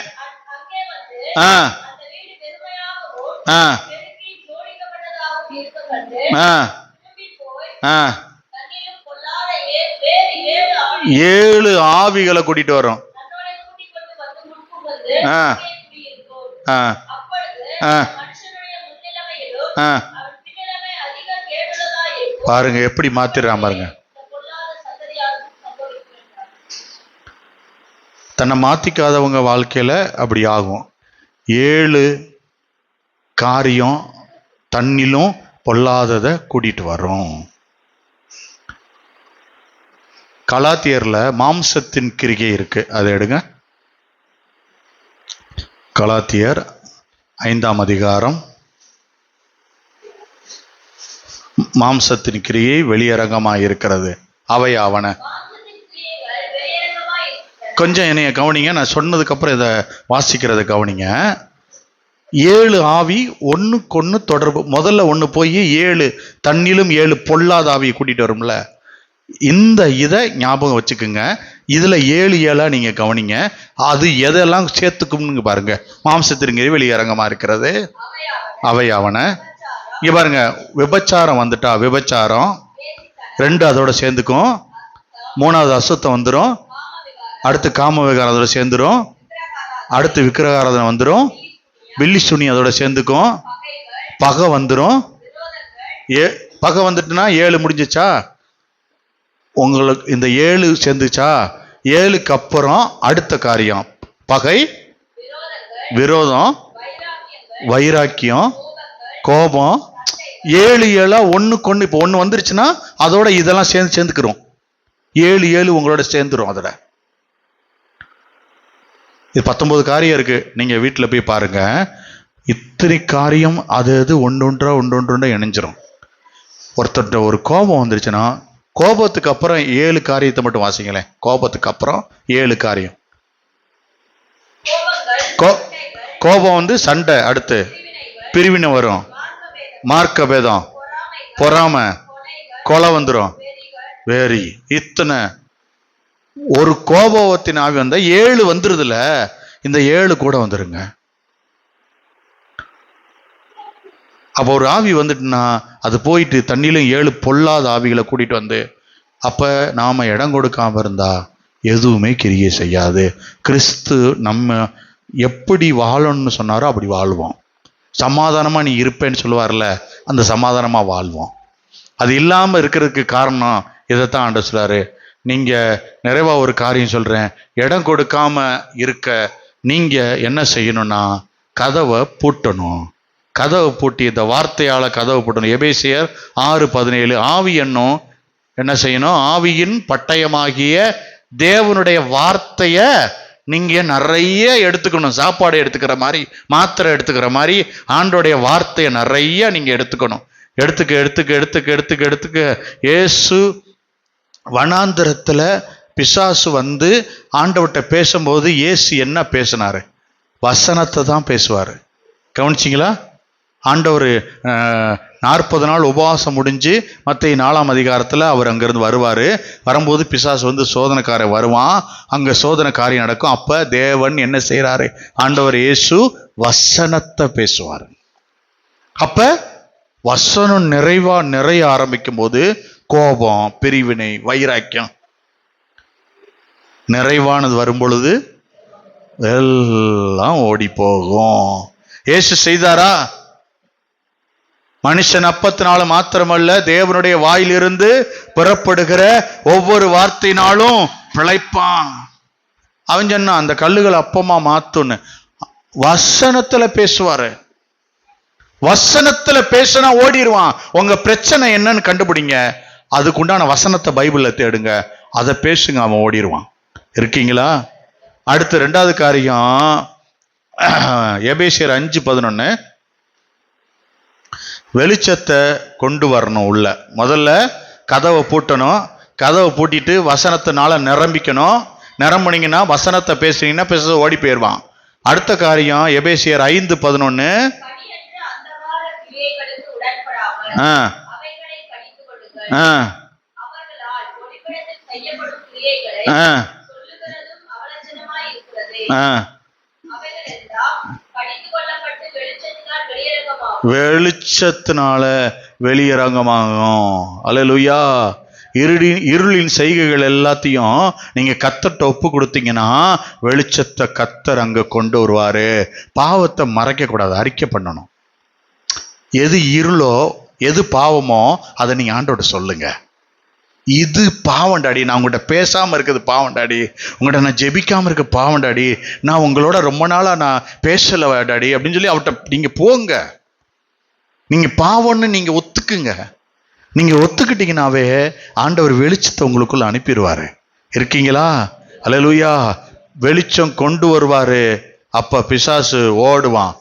ஏழு ஆவிகளை கூட்டிட்டு வரும். பாருங்க எப்படி மாத்திடுறான் பாருங்க. தன்னை மாத்திக்காதவங்க வாழ்க்கையில அப்படி ஆகும். 7 காரியம் தன்னிலும் பொல்லாததை கூட்டிட்டு வரும். கலாத்தியர்ல மாம்சத்தின் கிரிகை இருக்கு, அதை எடுங்க. கலாத்தியர் 5ஆம் அதிகாரம். மாம்சத்தின் கிரியை வெளியரங்கமாய் இருக்கிறது, அவை ஆவன. கொஞ்சம் என்னைய கவனிங்க, நான் சொன்னதுக்கு அப்புறம் இதை வாசிக்கிறத கவனிங்க. 7 ஆவி ஒண்ணுக்கொன்னு தொடர்பு. முதல்ல ஒண்ணு போய் 7 தண்ணிலும் 7 பொல்லாத ஆவியை கூட்டிட்டு வரும்ல. இந்த இதை ஞாபகம் வச்சுக்குங்க. இதுல 7 நீங்க கவனிங்க. அது எதெல்லாம் சேர்த்துக்கும்னு பாருங்க. மாம்சத்திற்கு வெளியரங்கமா இருக்கிறது அவையாவன. இங்க பாருங்க, விபச்சாரம் வந்துட்டா விபச்சாரம் 2 அதோட சேர்ந்துக்கும். 3வது அசுத்தம் வந்துடும். அடுத்து காம விகாரம் அதோட சேர்ந்துடும். அடுத்து விக்கிரகாராதனை வந்துடும். பில்லி சுனி அதோட சேர்ந்துக்கும். பகை வந்துடும். பகை வந்துட்டுனா 7 முடிஞ்சிச்சா? உங்களுக்கு இந்த 7 சேர்ந்துச்சா? 7க்கு அப்புறம் அடுத்த காரியம் பகை, விரோதம், வைராக்கியம், கோபம். 7 ஒண்ணுக்கொன்னு. இப்போ 1 வந்துருச்சுன்னா அதோட இதெல்லாம் சேர்ந்துக்கிறோம். 7 உங்களோட சேர்ந்துரும். அதோட இது 19 காரியம் இருக்கு. நீங்க வீட்டில் போய் பாருங்க. இத்தனை காரியம் அது ஒன்றொன்றா இணைஞ்சிரும். ஒருத்தர் ஒரு கோபம் வந்துருச்சுன்னா கோபத்துக்கு அப்புறம் 7 காரியத்தை மட்டும் வாசிங்களேன். கோபத்துக்கு அப்புறம் 7 காரியம். கோபம் வந்து சண்டை, அடுத்து பிரிவினை வரும், மார்க்க பேதம், பொறாமை, கொலை வந்துடும், வேறி. இத்தனை ஒரு கோபத்தின் ஆவி வந்தா 7 வந்துருதுல, இந்த 7 கூட வந்துருங்க. அப்போ ஒரு ஆவி வந்துட்டுன்னா அது போயிட்டு தண்ணியிலும் 7 பொல்லாத ஆவிகளை கூட்டிட்டு வந்து, அப்ப நாம இடம் கொடுக்காம இருந்தா எதுவுமே கிரியை செய்யாது. கிறிஸ்து நம்ம எப்படி வாழணும்னு சொன்னாரோ அப்படி வாழ்வோம். சமாதானமா நீ இருப்பேன்னு சொல்லுவார்ல, அந்த சமாதானமா வாழ்வோம். அது இல்லாம இருக்கிறதுக்கு காரணம் இதைத்தான் ஆண்டவர் சொல்றாரு. நீங்க நிறைவா ஒரு காரியம் சொல்றேன், இடம் கொடுக்காம இருக்க நீங்க என்ன செய்யணும்னா கதவை பூட்டணும். கதவை பூட்டி இந்த வார்த்தையால கதவை பூட்டணும். எபேசியர் 6:17. ஆவி என்ன செய்யணும்? ஆவியின் பட்டயமாகிய தேவனுடைய வார்த்தைய நீங்க நிறைய எடுத்துக்கணும். சாப்பாடு எடுத்துக்கிற மாதிரி, மாத்திரை எடுத்துக்கிற மாதிரி ஆண்டோடைய வார்த்தையை நிறைய நீங்க எடுத்துக்கணும். எடுத்துக்க இயேசு வனாந்திரத்துல பிசாசு வந்து ஆண்டவர்கிட்ட பேசும்போது இயேசு என்ன பேசினாரு? வசனத்தை தான் பேசுவாரு. கவனிச்சிங்களா? ஆண்டவர் 40 நாள் உபவாசம் முடிஞ்சு மத்திய 4ஆம் அதிகாரத்தில் அவர் அங்கிருந்து வருவார். வரும்போது பிசாசு வந்து சோதனைக்காரன் வருவான். அங்கே சோதனைக்காரியம் நடக்கும். அப்போ தேவன் என்ன செய்கிறாரு? ஆண்டவர் இயேசு வசனத்தை பேசுவார். அப்போ வசனம் நிறைய ஆரம்பிக்கும் போது கோபம், பிரிவினை, வைராக்கியம் நிறைவானது வரும் பொழுது எல்லாம் ஓடி போகும். இயேசு செய்தாரா? மனுஷன் அப்பத்தினால மாத்திரமல்ல, தேவனுடைய வாயிலிருந்து புறப்படுகிற ஒவ்வொரு வார்த்தையினாலும் பிழைப்பான். அவன் சொன்னான், அந்த கல்லுகள் அப்பமா மாத்துன்னு. வசனத்துல பேசுவாரு. வசனத்துல பேசினா ஓடிடுவான். உங்க பிரச்சனை என்னன்னு கண்டுபிடிங்க, அதுக்குண்டான வசனத்தை பைபிள்ல தேடுங்க, அதை பேசுங்க, அவன் ஓடிடுவான். இருக்கீங்களா? அடுத்து 2வது காரியம், எபேசியர் 5:11. வெளிச்சத்தை கொண்டு வரணும் உள்ள. முதல்ல கதவை பூட்டணும். கதவை பூட்டிட்டு வசனத்தினால நிரம்பிக்கணும். நிரம்பினீங்கன்னா, வசனத்தை பேசுனீங்கன்னா பேச ஓடி போயிடுவான். அடுத்த காரியம் எபேசியர் 5:11. வெளிச்சத்தினால வெளியரங்கமாகும். அல்லேலூயா. இருளின் செய்கைகள் எல்லாத்தையும் நீங்க கர்த்தர்ட்ட ஒப்பு கொடுத்தீங்கன்னா வெளிச்சத்தை கர்த்தர் அங்க கொண்டு வருவாரு. பாவத்தை மறைக்க கூடாது, அறிக்கை பண்ணணும். எது இருளோ எது பாவமோ அதை நீங்க ஆண்டோட சொல்லுங்க. இது பாவண்டாடி, நான் உங்கள்கிட்ட பேசாம இருக்குது பாவண்டாடி, உங்கள்கிட்ட நான் ஜெபிக்காம இருக்க பாவண்டாடி, நான் உங்களோட ரொம்ப நாளா நான் பேசல டாடி அப்படின்னு சொல்லி அவர்கிட்ட நீங்க போங்க. நீங்க பாவம்னு நீங்க ஒத்துக்குங்க. நீங்க ஒத்துக்கிட்டீங்கன்னாவே ஆண்டவர் வெளிச்சத்தை உங்களுக்குள்ள அனுப்பிடுவாரு. இருக்கீங்களா? அல்லேலூயா. வெளிச்சம் கொண்டு வருவாரு. அப்ப பிசாசு ஓடுவான்.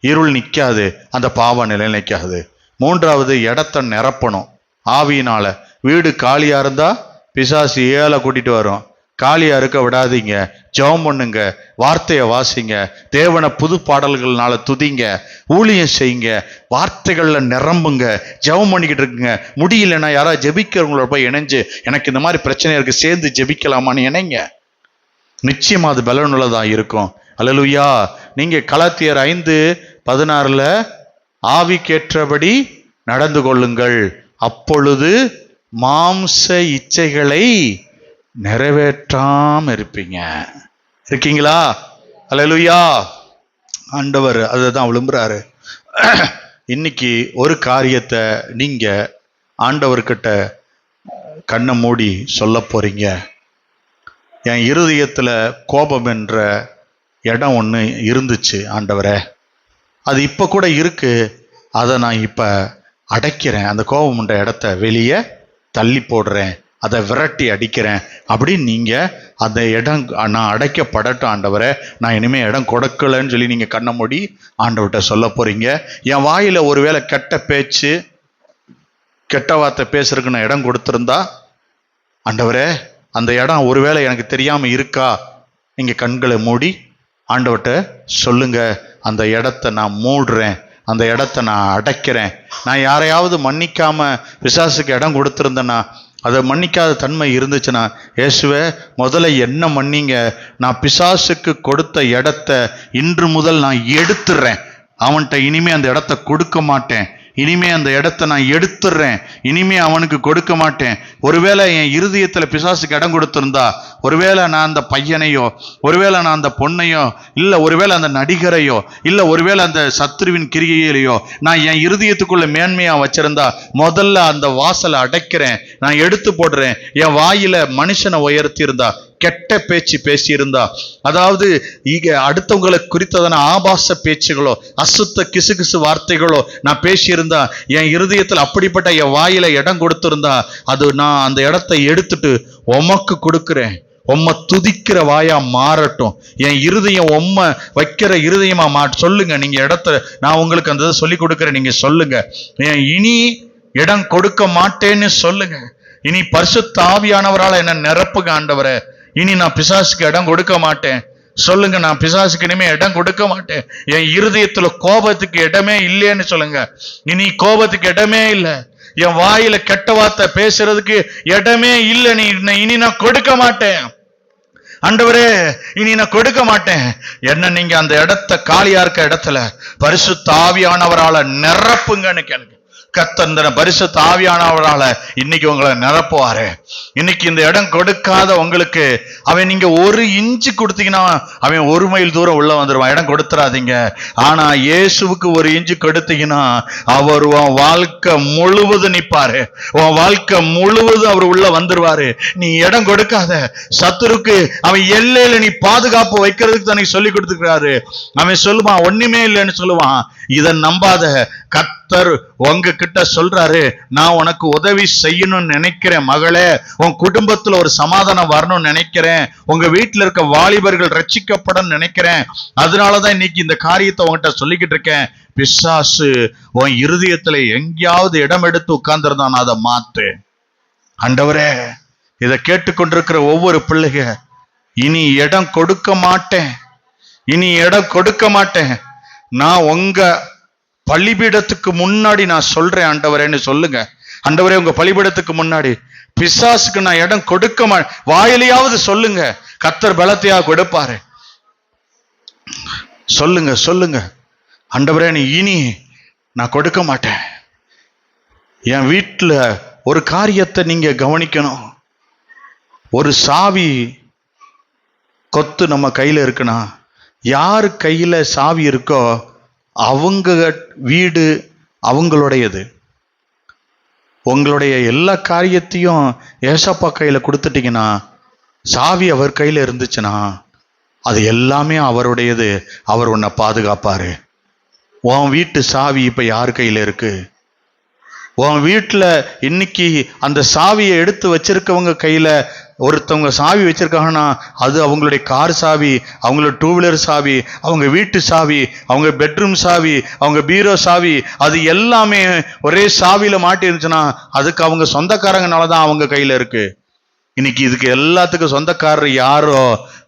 இருள் நிக்காது, அந்த பாவம் நிலை நிற்காது. 3வது, இடத்தை நிரப்பணும் ஆவியினால. வீடு காலியா இருந்தா பிசாசு ஏழை கூட்டிட்டு வரும். காலியா இருக்க விடாதீங்க. ஜெபம் பண்ணுங்க, வார்த்தையை வாசிங்க, தேவனை புது பாடல்கள்னால துதிங்க, ஊழியம் செய்யுங்க, வார்த்தைகள்ல நிரம்புங்க, ஜெபம் பண்ணிக்கிட்டு இருக்குங்க. முடியலன்னா யாராவது ஜெபிக்கிறவங்களோட போய் இணைஞ்சு, எனக்கு இந்த மாதிரி பிரச்சனை இருக்கு, சேர்ந்து ஜெபிக்கலாமான்னு இணைங்க. நிச்சயமா அது பலனுள்ளதா இருக்கும். அல்லேலூயா. நீங்க கலாத்தியர் 5:16 ஆவிக்கேற்றபடி நடந்து கொள்ளுங்கள், அப்பொழுது மாம்ச இச்சைகளை நிறைவேற்றாம இருப்பீங்க. இருக்கீங்களா? அல்லேலூயா. ஆண்டவர் அதுதான் விரும்புறாரு. இன்னைக்கு ஒரு காரியத்தை நீங்க ஆண்டவர்கிட்ட கண்ணை மூடி சொல்ல போறீங்க. என் இருதயத்துல கோபம் என்ற இடம் ஒன்று இருந்துச்சு ஆண்டவரே, அது இப்போ கூட இருக்கு, அதை நான் இப்போ அடைக்கிறேன். அந்த கோபம் என்ற இடத்த வெளியே தள்ளி போடுறேன், அதை விரட்டி அடிக்கிறேன் அப்படின்னு நீங்கள் அந்த இடம் நான் அடைக்கப்படட்டும் ஆண்டவரை, நான் இனிமேல் இடம் கொடுக்கலன்னு சொல்லி நீங்கள் கண்ணை மூடி ஆண்டவர்கிட்ட சொல்ல போகிறீங்க. என் வாயில் ஒருவேளை கெட்ட பேச்சு, கெட்ட வார்த்தை பேசுறதுக்கு நான் இடம் கொடுத்துருந்தா, ஆண்டவரே அந்த இடம் ஒருவேளை எனக்கு தெரியாமல் இருக்கா, நீங்கள் கண்களை மூடி ஆண்டவர்கிட்ட சொல்லுங்க, அந்த இடத்த நான் மூடுறேன், அந்த இடத்த நான் அடைக்கிறேன். நான் யாரையாவது மன்னிக்காம பிசாசுக்கு இடம் கொடுத்துருந்தேன்னா, அதை மன்னிக்காத தன்மை இருந்துச்சுன்னா, இயேசுவே முதல்ல என்ன மன்னிங்க, நான் பிசாசுக்கு கொடுத்த இடத்த இன்று முதல் நான் எடுத்துடுறேன், அவன்கிட்ட இனிமே அந்த இடத்த கொடுக்க மாட்டேன், இனிமே அந்த இடத்த நான் எடுத்துடுறேன், இனிமே அவனுக்கு கொடுக்க மாட்டேன். ஒருவேளை என் இருதயத்துல பிசாசுக்கு இடம் கொடுத்திருந்தா, ஒருவேளை நான் அந்த பையனையோ, ஒருவேளை நான் அந்த பொண்ணையோ, இல்ல ஒருவேளை அந்த நடிகரையோ, இல்ல ஒருவேளை அந்த சத்துருவின் கிரியையிலையோ நான் என் இருதயத்துக்குள்ள மேன்மையா வச்சிருந்தா, முதல்ல அந்த வாசலை அடைக்கிறேன், நான் எடுத்து போடுறேன். என் வாயில மனுஷனை உயர்த்தி இருந்தா, கெட்ட பேச்சு பேசியிருந்தா, அதாவது அடுத்தவங்களை குறித்ததான ஆபாச பேச்சுகளோ, அசுத்த கிசுகிசு வார்த்தைகளோ நான் பேசியிருந்தா, என் இருதயத்தில் அப்படிப்பட்ட என் வாயில இடம் கொடுத்திருந்தா, அது நான் அந்த இடத்தை எடுத்துட்டு உமக்கு கொடுக்கிறேன், உம்மை துதிக்கிற வாயா மாறட்டும். என் இருதயம் உம்மை வைக்கிற இருதயமா சொல்லுங்க. நீங்க இடத்த நான் உங்களுக்கு அந்த சொல்லி கொடுக்குறேன். நீங்க சொல்லுங்க, இனி இடம் கொடுக்க மாட்டேன்னு சொல்லுங்க. இனி பரிசுத்த ஆவியானவரால என்ன நிரப்புங்க ஆண்டவரே. இனி நான் பிசாசுக்கு இடம் கொடுக்க மாட்டேன். சொல்லுங்க, நான் பிசாசுக்கு இனிமே இடம் கொடுக்க மாட்டேன். என் இருதயத்துல கோபத்துக்கு இடமே இல்லைன்னு சொல்லுங்க. இனி கோபத்துக்கு இடமே இல்லை. என் வாயில கெட்ட வார்த்தை பேசுறதுக்கு இடமே இல்லை. இனி நான் கொடுக்க மாட்டேன் ஆண்டவரே, இனி நான் கொடுக்க மாட்டேன். என்ன நீங்க அந்த இடத்த காலியா இருக்க இடத்துல பரிசுத்த ஆவியானவரால நிரப்புங்கன்னு கேளுங்க. கர்த்தர் பரிசுத்த ஆவியானவரால இன்னைக்கு உங்களை நிரப்புவாரு. இன்னைக்கு இந்த இடம் கொடுக்காத உங்களுக்கு அவன் நீங்க 1 இன்ச்சு கொடுத்தீங்கன்னா அவன் 1 மைல் தூரம் உள்ள வந்துருவான். இடம் கொடுத்துறாதீங்க. ஆனா இயேசுவுக்கு 1 இன்ச்சு கொடுத்தீங்கன்னா அவர் உன் வாழ்க்கை முழுவதும் நிப்பாரு. உன் வாழ்க்கை முழுவதும் அவர் உள்ள வந்துருவாரு. நீ இடம் கொடுக்காத. சத்துருக்கு அவன் எல்லையில நீ பாதுகாப்பு வைக்கிறதுக்கு தான் சொல்லி கொடுத்துக்கிறாரு. அவன் சொல்லுவான் ஒண்ணுமே இல்லைன்னு சொல்லுவான். இதை நம்பாத. கர்த்தர் உங்க கிட்ட சொல்றாரு, நான் உனக்கு உதவி செய்யணும்னு நினைக்கிறேன் மகளே. உன் குடும்பத்துல ஒரு சமாதானம் வரணும்னு நினைக்கிறேன். உங்க வீட்டுல இருக்க வாலிபர்கள் ரட்சிக்கப்படும் நினைக்கிறேன். அதனாலதான் இன்னைக்கு இந்த காரியத்தை உங்ககிட்ட சொல்லிக்கிட்டு இருக்கேன். பிசாசு உன் இருதயத்துல எங்கேயாவது இடம் எடுத்து உட்கார்ந்துருந்தான், அதை மாத்து ஆண்டவரே. இதை கேட்டுக்கொண்டிருக்கிற ஒவ்வொரு பிள்ளைங்க, இனி இடம் கொடுக்க மாட்டேன், இனி இடம் கொடுக்க மாட்டேன். நான் உங்க பலிபீடத்துக்கு முன்னாடி நான் சொல்றேன் ஆண்டவரேன்னு சொல்லுங்க. ஆண்டவரே, உங்க பலிபீடத்துக்கு முன்னாடி பிசாசுக்கு நான் இடம் கொடுக்க மாட்டேன். வாயிலையாவது சொல்லுங்க, கர்த்தர் பலத்தையா கொடுப்பாரு. சொல்லுங்க சொல்லுங்க, ஆண்டவரே நீ இனி நான் கொடுக்க மாட்டேன். என் வீட்டுல ஒரு காரியத்தை நீங்க கவனிக்கணும். ஒரு சாவி கொத்து நம்ம கையில இருக்குன்னா, யாரு கையில சாவி இருக்கோ அவங்க வீடு அவங்களுடையது. உங்களுடைய எல்லா காரியத்தையும் ஏசப்பா கையில கொடுத்துட்டீங்கன்னா, சாவி அவர் கையில இருந்துச்சுன்னா அது எல்லாமே அவருடையது. அவர் உன்னை பாதுகாப்பாரு. உன் வீட்டு சாவி இப்ப யார் கையில இருக்கு? உன் வீட்டுல இன்னைக்கு அந்த சாவியை எடுத்து வச்சிருக்கவங்க கையில ஒருத்தவங்க சாவி வச்சிருக்காங்கன்னா, அது அவங்களுடைய கார் சாவி, அவங்களோட 2 வீலர் சாவி, அவங்க வீட்டு சாவி, அவங்க பெட்ரூம் சாவி, அவங்க பீரோ சாவி, அது எல்லாமே ஒரே சாவியில மாட்டி இருந்துச்சுன்னா அதுக்கு அவங்க சொந்தக்காரங்கனாலதான் அவங்க கையில இருக்கு. இன்னைக்கு இதுக்கு எல்லாத்துக்கும் சொந்தக்காரர் யாரோ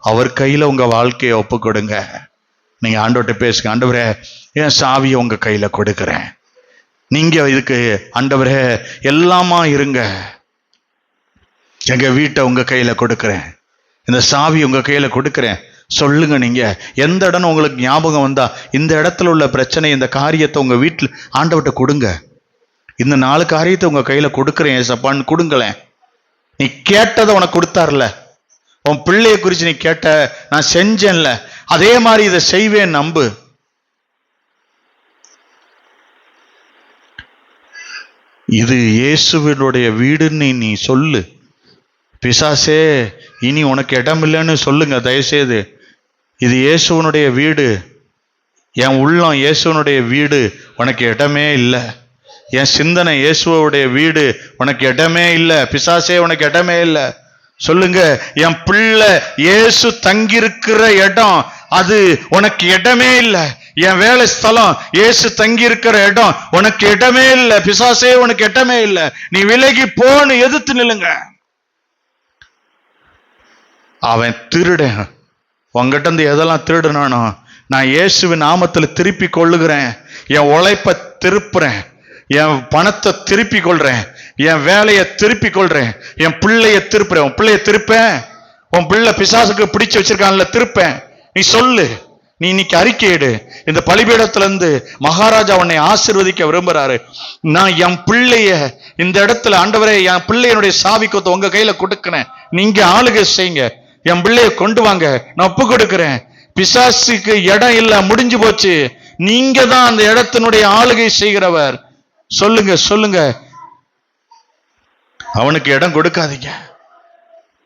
அவர் கையில உங்க வாழ்க்கையை ஒப்பு கொடுங்க. நீங்க ஆண்டவர்கிட்ட பேசுங்க, ஆண்டவரே என் சாவியை உங்க கையில கொடுக்கிறேன். நீங்க இதுக்கு ஆண்டவரே எல்லாமா இருங்க. எங்க வீட்டை உங்க கையில கொடுக்கிறேன், இந்த சாவி உங்க கையில கொடுக்கிறேன் சொல்லுங்க. நீங்க எந்த இடம் உங்களுக்கு ஞாபகம் வந்தா, இந்த இடத்துல உள்ள பிரச்சனை, இந்த காரியத்தை உங்க வீட்டில் ஆண்டவர்கிட்ட கொடுங்க. இந்த 4 காரியத்தை உங்க கையில கொடுக்கிறேன் ஏசப்பான்னு கொடுங்களேன். நீ கேட்டதை உனக்கு கொடுத்தார்ல, உன் பிள்ளைய குறிச்சு நீ கேட்ட, நான் செஞ்சேன்ல, அதே மாதிரி இதை செய்வேன் நம்பு. இது இயேசுவினுடைய வீடுன்னு நீ சொல்லு. பிசாசே இனி உனக்கு இடம் இல்லைன்னு சொல்லுங்க தயவுசெய்து. இது இயேசுவனுடைய வீடு, என் உள்ளம் இயேசுவனுடைய வீடு, உனக்கு இடமே இல்லை. என் சிந்தனை இயேசுவோடைய வீடு, உனக்கு இடமே இல்லை. பிசாசே உனக்கு இடமே இல்லை சொல்லுங்க. என் பிள்ளை இயேசு தங்கியிருக்கிற இடம், அது உனக்கு இடமே இல்லை. என் வேலை ஸ்தலம் இயேசு தங்கி இருக்கிற இடம், உனக்கு இடமே இல்லை. பிசாசே உனக்கு இடமே இல்லை. நீ விலகி போன்னு எதிர்த்து நில்லுங்க. அவன் திருடன், உங்ககிட்ட இருந்து எதெல்லாம் திருடுனானோ நான் இயேசுவின் நாமத்துல திருப்பி கொள்ளுகிறேன். என் உழைப்பை திருப்புறேன், என் பணத்தை திருப்பி கொள்றேன், என் வேலையை திருப்பி கொள்றேன், என் பிள்ளைய திருப்புறேன். உன் பிள்ளைய திருப்பேன். உன் பிள்ளை பிசாசுக்கு பிடிச்சு வச்சிருக்கான்ல, திருப்பேன். நீ சொல்லு, நீ இன்னைக்கு அறிக்கையிடு. இந்த பலிபீடத்துல இருந்து மகாராஜா உன்னை ஆசீர்வதிக்க விரும்புறாரு. நான் என் பிள்ளைய இந்த இடத்துல, ஆண்டவரே என் பிள்ளையனுடைய சாவி கொத்து உங்க கையில கொடுக்கிறேன், நீங்க ஆளுகை செய்யுங்க. என் பிள்ளைய கொண்டு வாங்க, நான் ஒப்பு கொடுக்கிறேன். பிசாசுக்கு இடம் இல்ல, முடிஞ்சு போச்சு. நீங்க தான் அந்த இடத்தினுடைய ஆளுகை செய்கிறவர். சொல்லுங்க சொல்லுங்க. அவனுக்கு இடம் கொடுக்காதீங்க.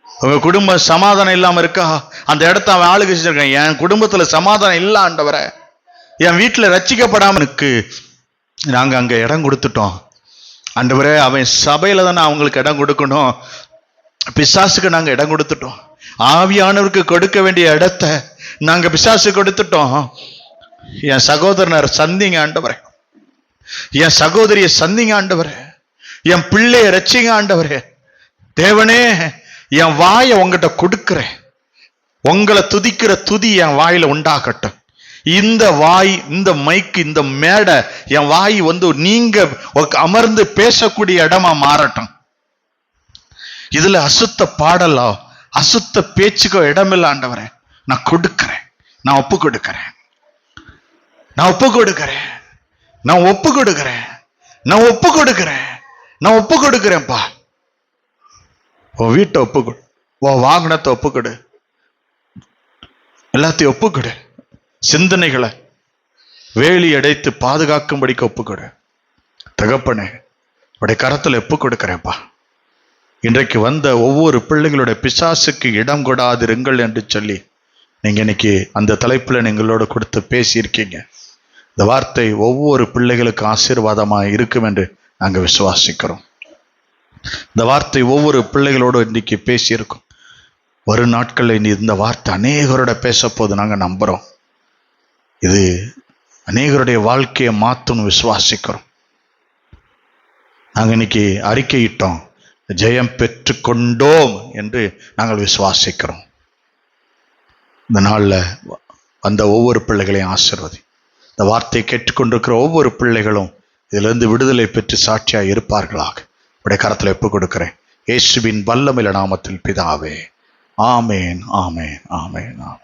உங்க குடும்ப சமாதானம் இல்லாம இருக்கா, அந்த இடத்த அவன் ஆளுகை செஞ்சிருக்கான். என் குடும்பத்துல சமாதானம் இல்ல ஆண்டவரே, என் வீட்டுல ரட்சிக்கப்படாம இருக்கு, நாங்க அங்க இடம் கொடுத்துட்டோம் ஆண்டவரே. அவன் சபையில தானே அவங்களுக்கு இடம் கொடுக்கணும், பிசாசுக்கு நாங்க இடம் கொடுத்துட்டோம். ஆவியானவருக்கு கொடுக்க வேண்டிய இடத்தை நாங்க பிசாசு கொடுத்துட்டோம். என் சகோதரனர் சந்திங்க ஆண்டவரே, என் சகோதரிய சந்திங்க ஆண்டவரே, என் பிள்ளைய ரட்சிங்க ஆண்டவரே. தேவனே, என் வாயை உங்ககிட்ட கொடுக்கிறேன். உங்களை துதிக்கிற துதி என் வாயில உண்டாகட்டும். இந்த வாய், இந்த மைக்கு, இந்த மேடை, என் வாய் நீங்க அமர்ந்து பேசக்கூடிய இடமா மாறட்டும். இதுல அசுத்த பாடலோ அசுத்த பேச்சுக்கோ இடமில்ல ஆண்டவரே. நான் கொடுக்கிறேன், நான் ஒப்பு கொடுக்கிறேன், நான் ஒப்பு கொடுக்கிறேன், நான் ஒப்பு கொடுக்கிறேன், நான் ஒப்பு கொடுக்கிறேன், நான் ஒப்பு கொடுக்கிறேன்ப்பா. உன் வீட்டை ஒப்புக்கொடு, உன் வாகனத்தை ஒப்புக்கொடு, எல்லாத்தையும் ஒப்புக்கொடு. சிந்தனைகளை வேலி அடைத்து பாதுகாக்கும்படிக்கு ஒப்புக்கொடு. தகப்பனே, உடைய கரத்துல ஒப்பு கொடுக்கிறேன்ப்பா. இன்றைக்கு வந்த ஒவ்வொரு பிள்ளைகளுடைய பிசாசுக்கு இடம் கொடாதிருங்கள் என்று சொல்லி நீங்க இன்னைக்கு அந்த தலைப்புல எங்களோட கொடுத்து பேசியிருக்கீங்க. இந்த வார்த்தை ஒவ்வொரு பிள்ளைகளுக்கு ஆசீர்வாதமாக இருக்கும் என்று நாங்க விசுவாசிக்கிறோம். இந்த வார்த்தை ஒவ்வொரு பிள்ளைகளோடு இன்னைக்கு பேசியிருக்கோம். வரும் நாட்களில் இந்த வார்த்தை அநேகரோட பேச போது நாங்க நம்புறோம். இது அநேகருடைய வாழ்க்கையை மாற்றும் விசுவாசிக்கிறோம். நாங்க இன்னைக்கு அறிக்கையிட்டோம், ஜெயம் பெற்று கொண்டோம் என்று நாங்கள் விசுவாசிக்கிறோம். இந்த நாளில் வந்த ஒவ்வொரு பிள்ளைகளையும் ஆசீர்வதி. இந்த வார்த்தையை கேட்டுக்கொண்டிருக்கிற ஒவ்வொரு பிள்ளைகளும் இதிலிருந்து விடுதலை பெற்று சாட்சியாக இருப்பார்களாக உடைய கரத்தில் ஒப்புக் கொடுக்கிறேன். இயேசுவின் வல்லமையுள்ள நாமத்தில் பிதாவே, ஆமேன், ஆமேன், ஆமேன், ஆமேன்.